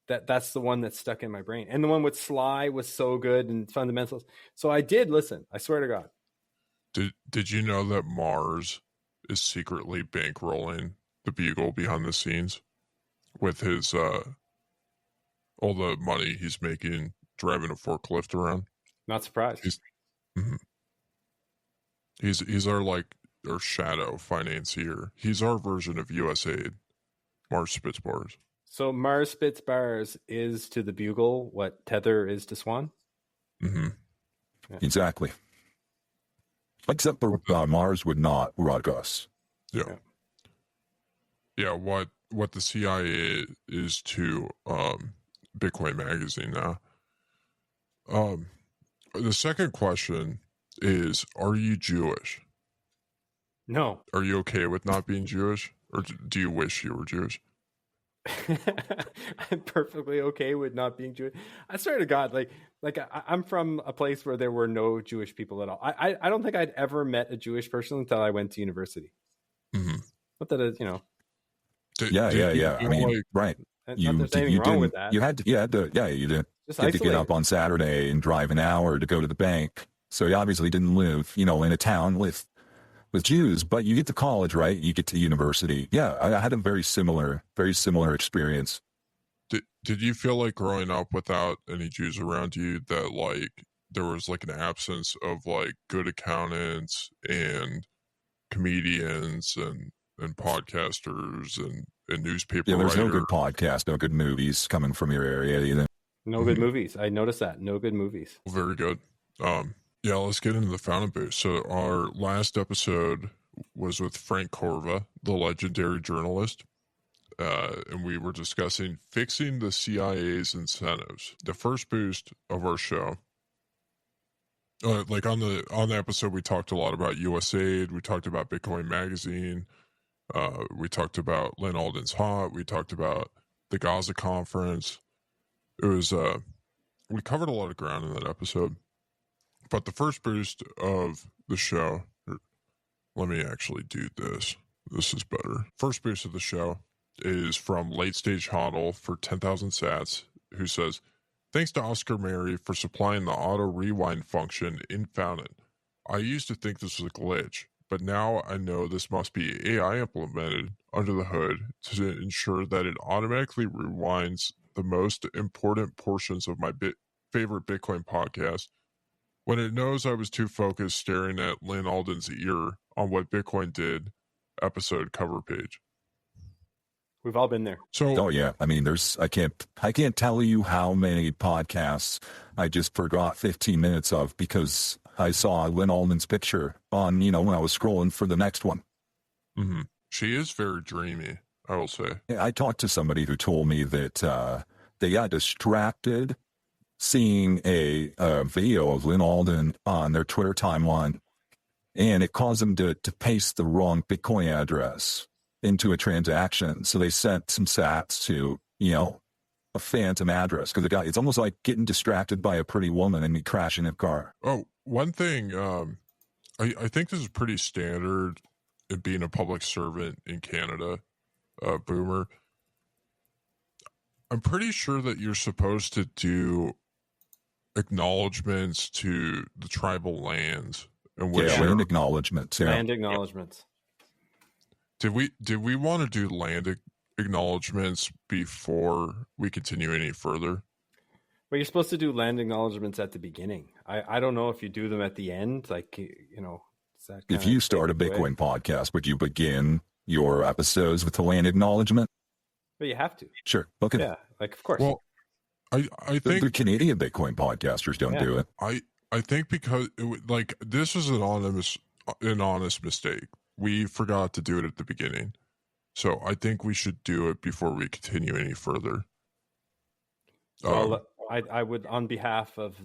that's the one that stuck in my brain, and the one with Sly was so good and fundamentals. So I did listen. I swear to God. Did you know that Mars is secretly bankrolling the Bugle behind the scenes with his all the money he's making driving a forklift around? Not surprised. He's our shadow financier. He's our version of USAID. Mars spits bars. So Mars spits bars is to the Bugle what Tether is to Swan? Mm-hmm. Yeah. Exactly. Except for Mars would not rock us. Yeah. Yeah, what the CIA is to Bitcoin Magazine now. The second question is, are you Jewish? No. Are you okay with not being Jewish? Or do you wish you were Jewish? I'm perfectly okay with not being Jewish. I swear to God, I'm from a place where there were no Jewish people at all. I don't think I'd ever met a Jewish person until I went to university. Mm-hmm. Not that it, Yeah. I mean, right. There's anything wrong with that. You had to get up on Saturday and drive an hour to go to the bank. So you obviously didn't live, in a town with Jews, but you get to college, right? You get to university. Yeah, I had a very similar experience. Did you feel like growing up without any Jews around you that there was an absence of good accountants and comedians and podcasters and newspaper Yeah, there's writers? no good podcast, no good movies coming from your area either. No good movies. I noticed that. No good movies. Very good. Yeah, let's get into the fountain boost. So our last episode was with Frank Corva, the legendary journalist, and we were discussing fixing the CIA's incentives. The first boost of our show, on the episode, we talked a lot about USAID. We talked about Bitcoin Magazine. We talked about Lynn Alden's Hot. We talked about the Gaza conference. It was we covered a lot of ground in that episode. But the first boost of the show, let me actually do this. This is better. First boost of the show is from Late Stage Hodl for 10,000 sats, who says, Thanks to Oscar Mary for supplying the auto rewind function in Fountain. I used to think this was a glitch, but now I know this must be AI implemented under the hood to ensure that it automatically rewinds the most important portions of my favorite Bitcoin podcast when it knows I was too focused staring at Lynn Alden's ear on what Bitcoin did episode cover page. We've all been there. So, Oh yeah, I mean, I can't tell you how many podcasts I just forgot 15 minutes of because I saw Lynn Alden's picture on, when I was scrolling for the next one. mm-hmm. She is very dreamy, I will say. I talked to somebody who told me that they got distracted seeing a video of Lynn Alden on their Twitter timeline, and it caused them to paste the wrong Bitcoin address into a transaction. So they sent some sats to, a phantom address because it's almost like getting distracted by a pretty woman and me crashing a car. Oh, one thing, I think this is pretty standard in being a public servant in Canada, Boomer. I'm pretty sure that you're supposed to do acknowledgments to the tribal lands and land acknowledgments. Yeah. Land acknowledgments. Did we want to do land acknowledgments before we continue any further? Well, you're supposed to do land acknowledgments at the beginning. I don't know if you do them at the end. Like, if you start a Bitcoin podcast, would you begin your episodes with the land acknowledgement? But you have to. Sure. Okay. Yeah, like of course. Well, I think the Canadian Bitcoin podcasters don't do it. I think because this is an honest mistake. We forgot to do it at the beginning. So I think we should do it before we continue any further. Well, I would, on behalf of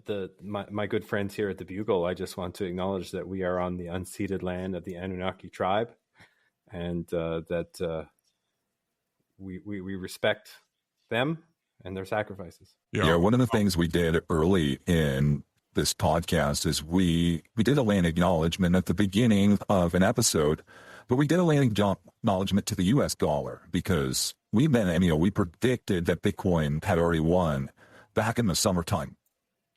my good friends here at the Bugle, I just want to acknowledge that we are on the unceded land of the Anunnaki tribe, and that we respect them and their sacrifices. Yeah, one of the things we did early in this podcast is we did a land acknowledgement at the beginning of an episode, but we did a land acknowledgement to the U.S. dollar because we predicted that Bitcoin had already won back in the summertime.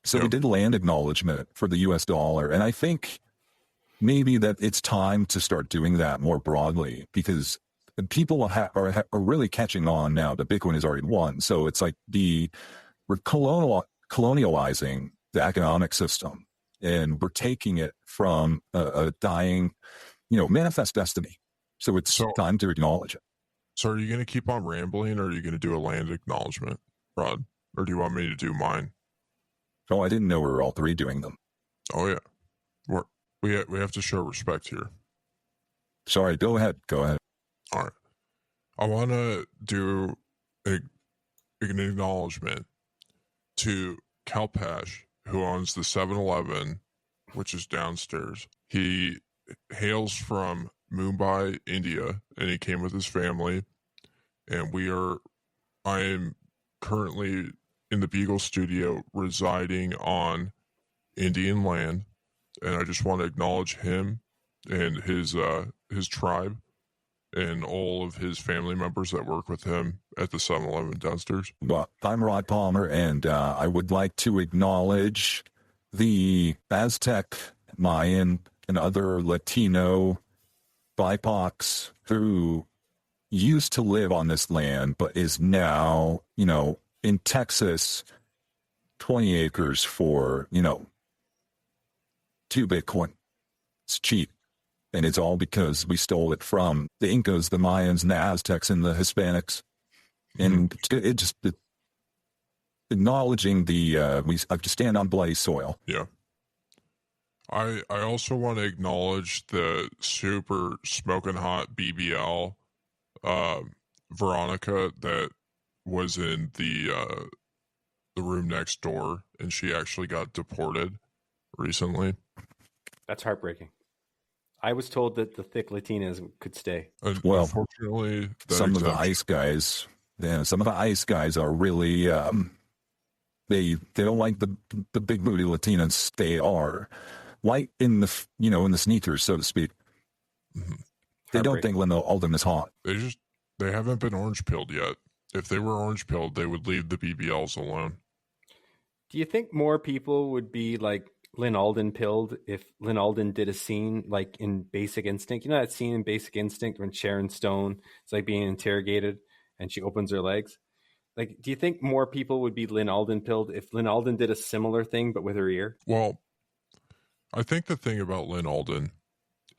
So we did land acknowledgement for the U.S. dollar, and I think maybe that it's time to start doing that more broadly because people are really catching on now that Bitcoin has already won. So it's like we're colonializing the economic system, and we're taking it from a dying, manifest destiny. So it's time to acknowledge it. So are you going to keep on rambling, or are you going to do a land acknowledgement, Rod? Or do you want me to do mine? Oh, I didn't know we were all three doing them. Oh yeah, we have to show respect here. Sorry, go ahead. All right, I want to do an acknowledgement to Kalpesh, who owns the 7-Eleven, which is downstairs. He hails from Mumbai, India, and he came with his family. And I am currently in the Bugle studio residing on Indian land. And I just want to acknowledge him and his tribe and all of his family members that work with him at the 7-Eleven downstairs. Well, I'm Rod Palmer, and I would like to acknowledge the Aztec, Mayan, and other Latino BIPOCs who used to live on this land, but is now, in Texas, 20 acres for, 2 Bitcoin. It's cheap. And it's all because we stole it from the Incas, the Mayans, and the Aztecs, and the Hispanics. And it just acknowledging we have to stand on bloody soil. Yeah. I also want to acknowledge the super smoking hot BBL Veronica that was in the room next door, and she actually got deported recently. That's heartbreaking. I was told that the thick Latinas could stay. Well, unfortunately, some of the ice guys are really they don't like the big booty Latinas. They are light in the in the sneakers, so to speak. Mm-hmm. They don't think Linda Alden is hot. They haven't been orange pilled yet. If they were orange pilled, they would leave the BBLs alone. Do you think more people would be like Lynn Alden pilled if Lynn Alden did a scene like in Basic Instinct? You know that scene in Basic Instinct when Sharon Stone is like being interrogated and she opens her legs? Like, do you think more people would be Lynn Alden pilled if Lynn Alden did a similar thing but with her ear? Well, I think the thing about Lynn Alden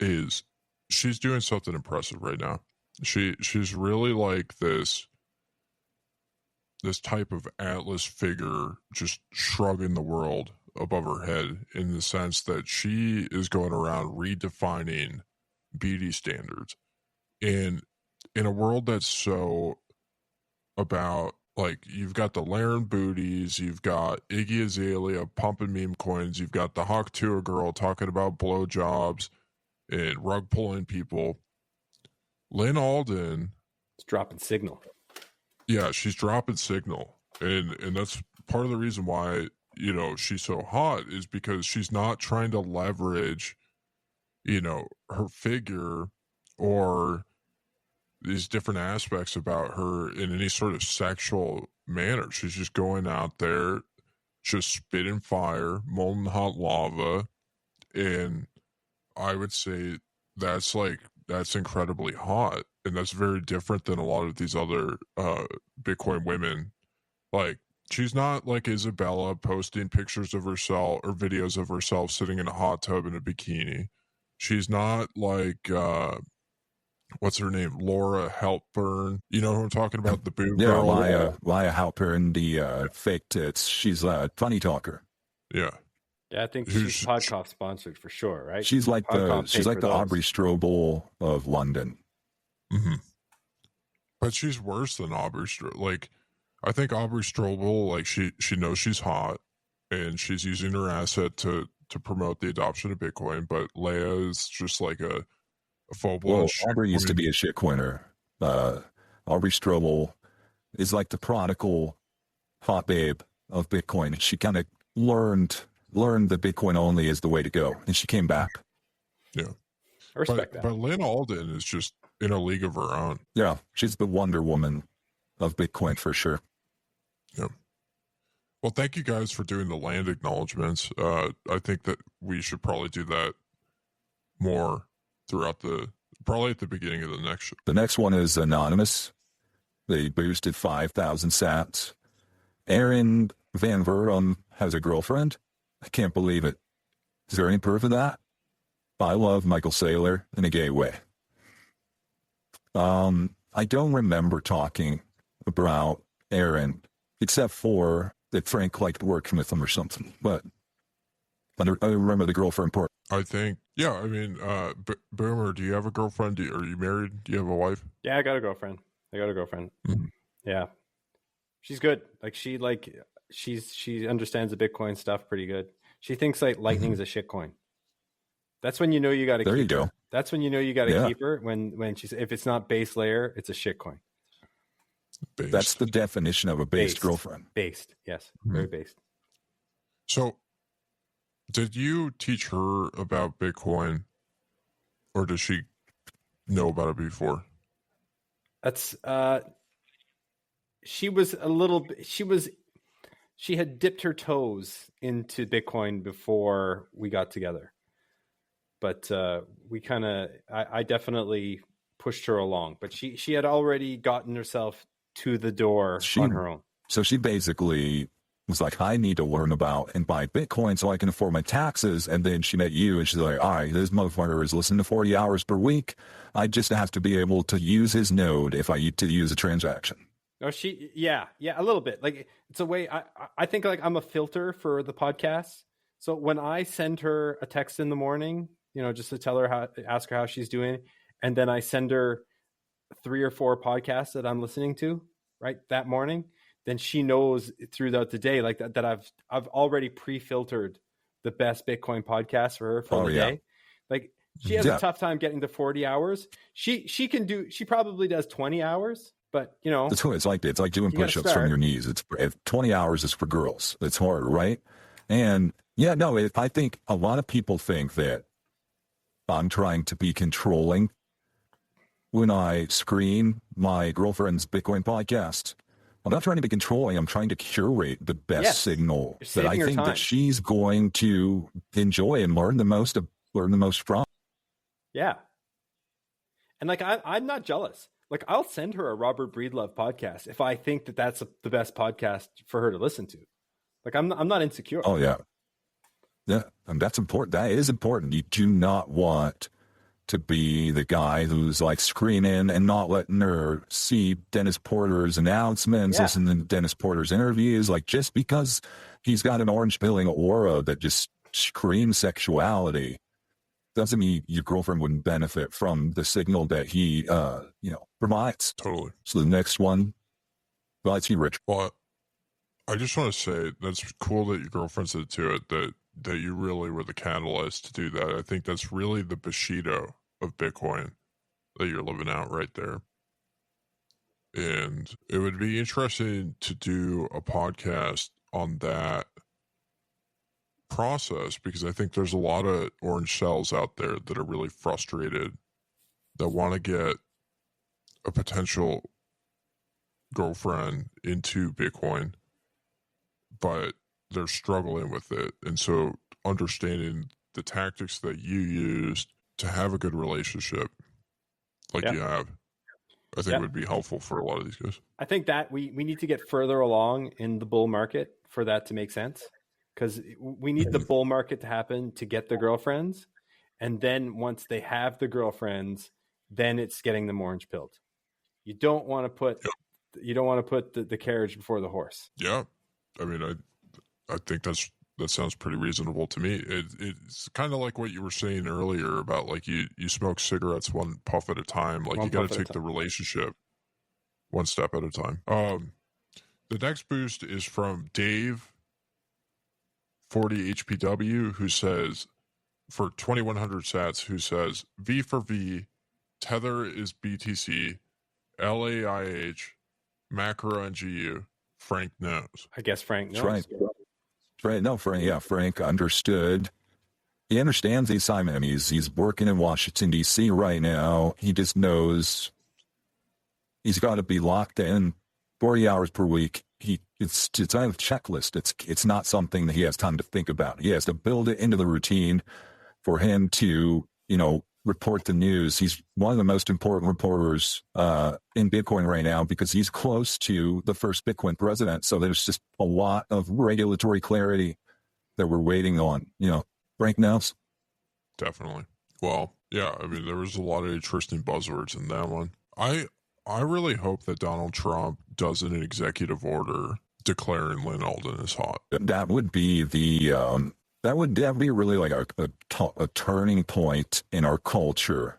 is she's doing something impressive right now. She's really like this type of Atlas figure just shrugging the world above her head, in the sense that she is going around redefining beauty standards in a world that's so about, like, you've got the Laren booties, you've got Iggy Azalea pumping meme coins, you've got the Hawk Tour girl talking about blowjobs and rug pulling people. Lynn Alden, It's dropping signal. yeah, she's dropping signal, and that's part of the reason why, you know, she's so hot, is because she's not trying to leverage, you know, her figure or these different aspects about her in any sort of sexual manner. She's just going out there, just spitting fire, molten hot lava, and I would say that's incredibly hot, and that's very different than a lot of these other Bitcoin women. Like, she's not like Isabella posting pictures of herself or videos of herself sitting in a hot tub in a bikini. She's not like what's her name? Laura Helpburn. You know who I'm talking about? The Bugle Yeah, girl. Laya Halpern, the fake tits. She's a funny talker. Yeah. Yeah, I think Who's- she's Podcop sponsored for sure, right? She's like Podcop paid for the those. Aubrey Strobel of London. Mm-hmm. But she's worse than Aubrey Strobel. Like, I think Aubrey Strobel, like, she knows she's hot, and she's using her asset to promote the adoption of Bitcoin. But Leia is just like a full-blown Well, shit Aubrey used to queen. be a shitcoiner. Aubrey Strobel is like the prodigal hot babe of Bitcoin. She kind of learned that Bitcoin only is the way to go, and she came back. Yeah. I respect that. But Lynn Alden is just in a league of her own. Yeah, she's the Wonder Woman of Bitcoin for sure. Yeah. Well, thank you guys for doing the land acknowledgments. I think that we should probably do that more throughout probably at the beginning of the next show. The next one is anonymous. They boosted 5,000 sats. Aaron Van Verum has a girlfriend. I can't believe it. Is there any proof of that? I love Michael Saylor in a gay way. I don't remember talking about Aaron, except for that Frank liked working with him or something. But I remember the girlfriend part. I think, yeah, I mean, Boomer, do you have a girlfriend? Are you married? Do you have a wife? Yeah, I got a girlfriend. Mhm. Yeah, she's good. She understands the Bitcoin stuff pretty good. She thinks like Lightning is a shit coin. That's when you know you got to keep There you her. go. That's when you know you got to Yeah. keep her if it's not base layer, it's a shit coin. Based. That's the definition of a based girlfriend. Based, yes, very based. So, did you teach her about Bitcoin, or does she know about it before? That's she had dipped her toes into Bitcoin before we got together. But I definitely pushed her along, but she had already gotten herself to the door on her own. So she basically was like, I need to learn about and buy Bitcoin so I can afford my taxes. And then she met you and she's like, all right, this motherfucker is listening to 40 hours per week. I just have to be able to use his node if I need to use a transaction. Oh, yeah, a little bit. Like, it's a way I think like I'm a filter for the podcast. So when I send her a text in the morning, just to tell her ask her how she's doing, and then I send her 3 or 4 podcasts that I'm listening to right that morning, then she knows throughout the day like that I've already pre-filtered the best Bitcoin podcast for her for the day. Like, she has a tough time getting to 40 hours. She probably does 20 hours. But it's like doing push-ups from your knees. It's 20 hours is for girls. It's hard, right? And I think a lot of people think that I'm trying to be controlling when I screen my girlfriend's Bitcoin podcast. I'm not trying to be controlling. I'm trying to curate the best signal that I think that she's going to enjoy and learn the most from. Yeah. And like, I'm not jealous. Like, I'll send her a Robert Breedlove podcast if I think that that's the best podcast for her to listen to. Like, I'm not insecure. Oh yeah. Yeah. And that's important. That is important. You do not want to be the guy who's like screening and not letting her see Dennis Porter's announcements, listen to Dennis Porter's interviews. Like, just because he's got an orange pilling aura that just screams sexuality doesn't mean your girlfriend wouldn't benefit from the signal that he, provides. Totally. So the next one, well, I see Rich. Well, I just want to say that's cool that your girlfriend said to it that you really were the catalyst to do that. I think that's really the Bushido of Bitcoin that you're living out right there. And it would be interesting to do a podcast on that process, because I think there's a lot of orange shells out there that are really frustrated, that want to get a potential girlfriend into Bitcoin, but they're struggling with it. And so understanding the tactics that you used to have a good relationship like you have, I think would be helpful for a lot of these guys. I think that we need to get further along in the bull market for that to make sense, because we need the bull market to happen to get the girlfriends. And then once they have the girlfriends, then it's getting them orange pilled. You don't want to put the carriage before the horse. Yeah. I mean, I think that sounds pretty reasonable to me. It's kind of like what you were saying earlier about, like, you smoke cigarettes one puff at a time. Like, you got to take the relationship one step at a time. The next boost is from Dave 40 HPW, who says, for 2100 sats, who says, V for V, Tether is BTC, LAIH, Macro and GU. Frank knows. I guess Frank knows. Right. No, Frank understood. He understands the assignment. I mean, he's working in Washington, D.C. right now. He just knows he's got to be locked in 40 hours per week. It's on a checklist. It's not something that he has time to think about. He has to build it into the routine for him to, report the news. He's one of the most important reporters in Bitcoin right now, because he's close to the first Bitcoin president. So there's just a lot of regulatory clarity that we're waiting on. Frank knows. Definitely. Well, yeah, I mean, there was a lot of interesting buzzwords in that one. I really hope that Donald Trump does an executive order declaring Lynn Alden as hot. That would be that would be really like a turning point in our culture,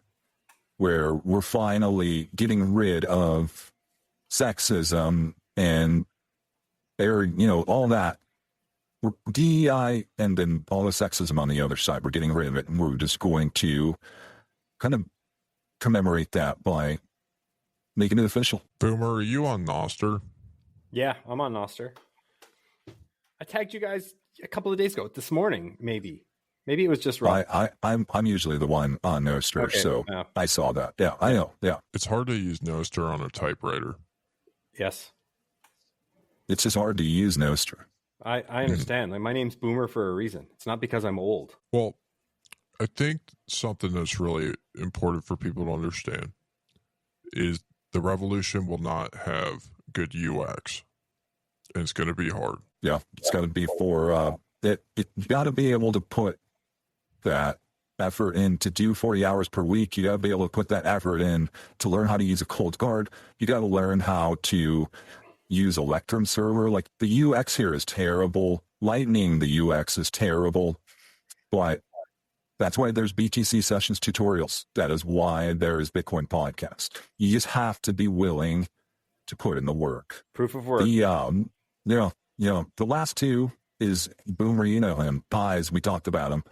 where we're finally getting rid of sexism and all that. DEI and then all the sexism on the other side. We're getting rid of it, and we're just going to kind of commemorate that by making it official. Boomer, are you on Nostr? Yeah, I'm on Nostr. I tagged you guys a couple of days ago, this morning, maybe it was just wrong. I'm usually the one on Nostr, so I saw that. Yeah, I know. Yeah, it's hard to use Nostr on a typewriter. Yes, it's just hard to use Nostr. I understand. Like, my name's Boomer for a reason. It's not because I'm old. Well, I think something that's really important for people to understand is the revolution will not have good UX, and it's going to be hard. Yeah, it's got to be for it's got to be able to put that effort in to do 40 hours per week. You got to be able to put that effort in to learn how to use a cold card. You got to learn how to use Electrum server. Like, the UX here is terrible. Lightning, the UX is terrible. But that's why there's BTC sessions tutorials. That is why there is Bitcoin podcast. You just have to be willing to put in the work. Proof of work. The last two is Boomer, him, Pies, we talked about him.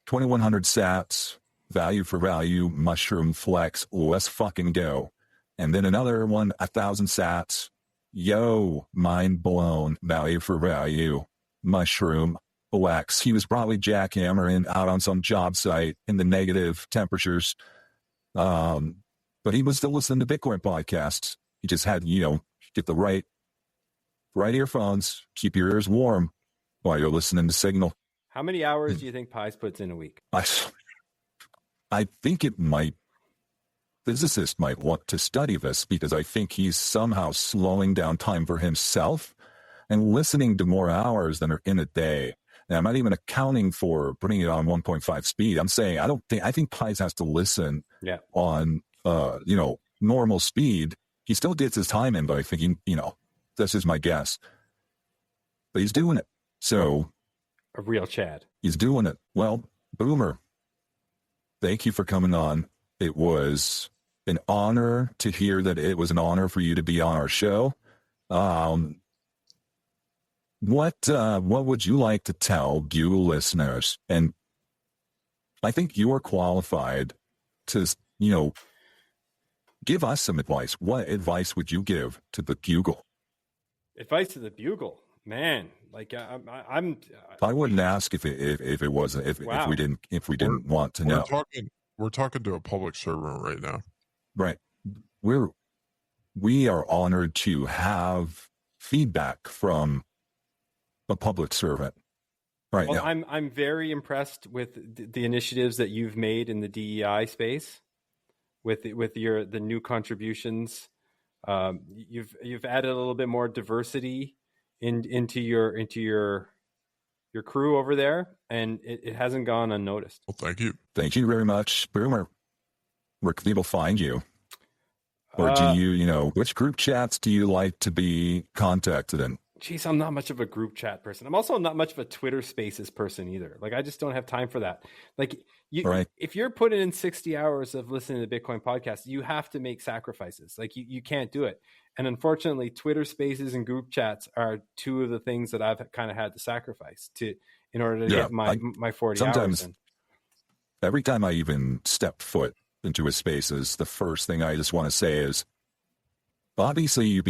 2100 sats, value for value, Mushroom Flex, let's fucking go. And then another one, 1000 sats, yo, mind blown, value for value, Mushroom Flex. He was probably jackhammering out on some job site in the negative temperatures. But he was still listening to Bitcoin podcasts. He just had, get the right right earphones. Keep your ears warm while you're listening to Signal. How many hours do you think Pies puts in a week? I think physicists might want to study this, because I think he's somehow slowing down time for himself and listening to more hours than are in a day. And I'm not even accounting for putting it on 1.5 speed. I'm saying I think Pies has to listen on normal speed. He still gets his time in, but I think that's just my guess. But he's doing it. So a real Chad. He's doing it. Well, Boomer, thank you for coming on. It was an honor to hear that it was an honor for you to be on our show. What would you like to tell Bugle listeners? And I think you are qualified to, give us some advice. What advice would you give to the Bugle? Advice to the Bugle, man. Like I wouldn't ask if we didn't want to know. We're talking to a public servant right now. Right. We are honored to have feedback from a public servant right now. I'm very impressed with the initiatives that you've made in the DEI space with the new contributions. You've added a little bit more diversity into your crew over there, and it hasn't gone unnoticed. Well, thank you. Thank you very much, Boomer. Where can people find you? Or do you, which group chats do you like to be contacted in? Geez, I'm not much of a group chat person. I'm also not much of a Twitter Spaces person either. Like, I just don't have time for that. Like, if you're putting in 60 hours of listening to the Bitcoin podcast, you have to make sacrifices. Like, you can't do it. And unfortunately, Twitter Spaces and group chats are two of the things that I've kind of had to sacrifice in order to get my 40 hours in. Every time I even step foot into a Spaces, the first thing I just want to say is, obviously, you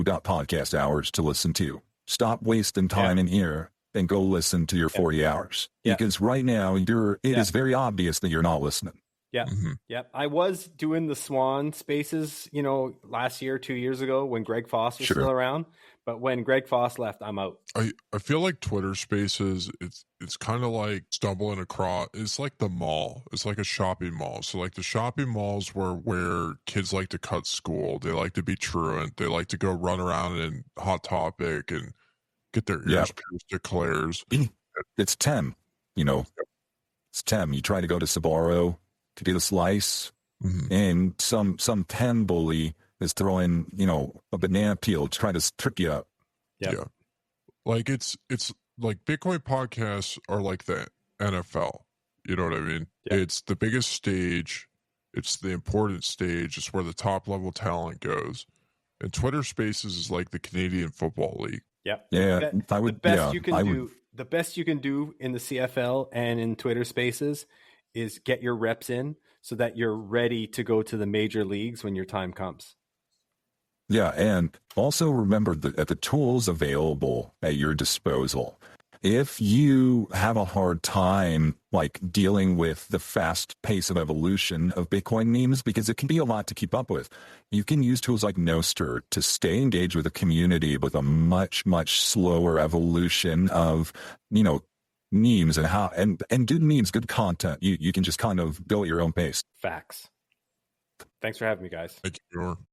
got podcast hours to listen to. Stop wasting time in here and go listen to your 40 hours. Because right now, it is very obvious that you're not listening. Yeah. Mm-hmm. Yeah. I was doing the Swan Spaces, last year, 2 years ago, when Greg Foss was still around. But when Greg Foss left, I'm out. I feel like Twitter Spaces, it's kind of like stumbling across. It's like the mall. It's like a shopping mall. So like the shopping malls where kids like to cut school. They like to be truant. They like to go run around in Hot Topic and get their ears pierced at Claire's. It's 10, It's 10. You try to go to Sbarro to get a slice, and some 10 bully is throwing, a banana peel to try to trip you up. Yeah. Like it's like Bitcoin podcasts are like the NFL. You know what I mean? Yeah. It's the biggest stage. It's the important stage. It's where the top level talent goes. And Twitter Spaces is like the Canadian Football League. Yeah. Yeah. The best you can do in the CFL and in Twitter Spaces is get your reps in so that you're ready to go to the major leagues when your time comes. Yeah, and also remember that the tools available at your disposal. If you have a hard time like dealing with the fast pace of evolution of Bitcoin memes, because it can be a lot to keep up with, you can use tools like Noster to stay engaged with a community with a much, much slower evolution of, memes and good memes, good content. You can just kind of go at your own pace. Facts. Thanks for having me, guys. Thank you.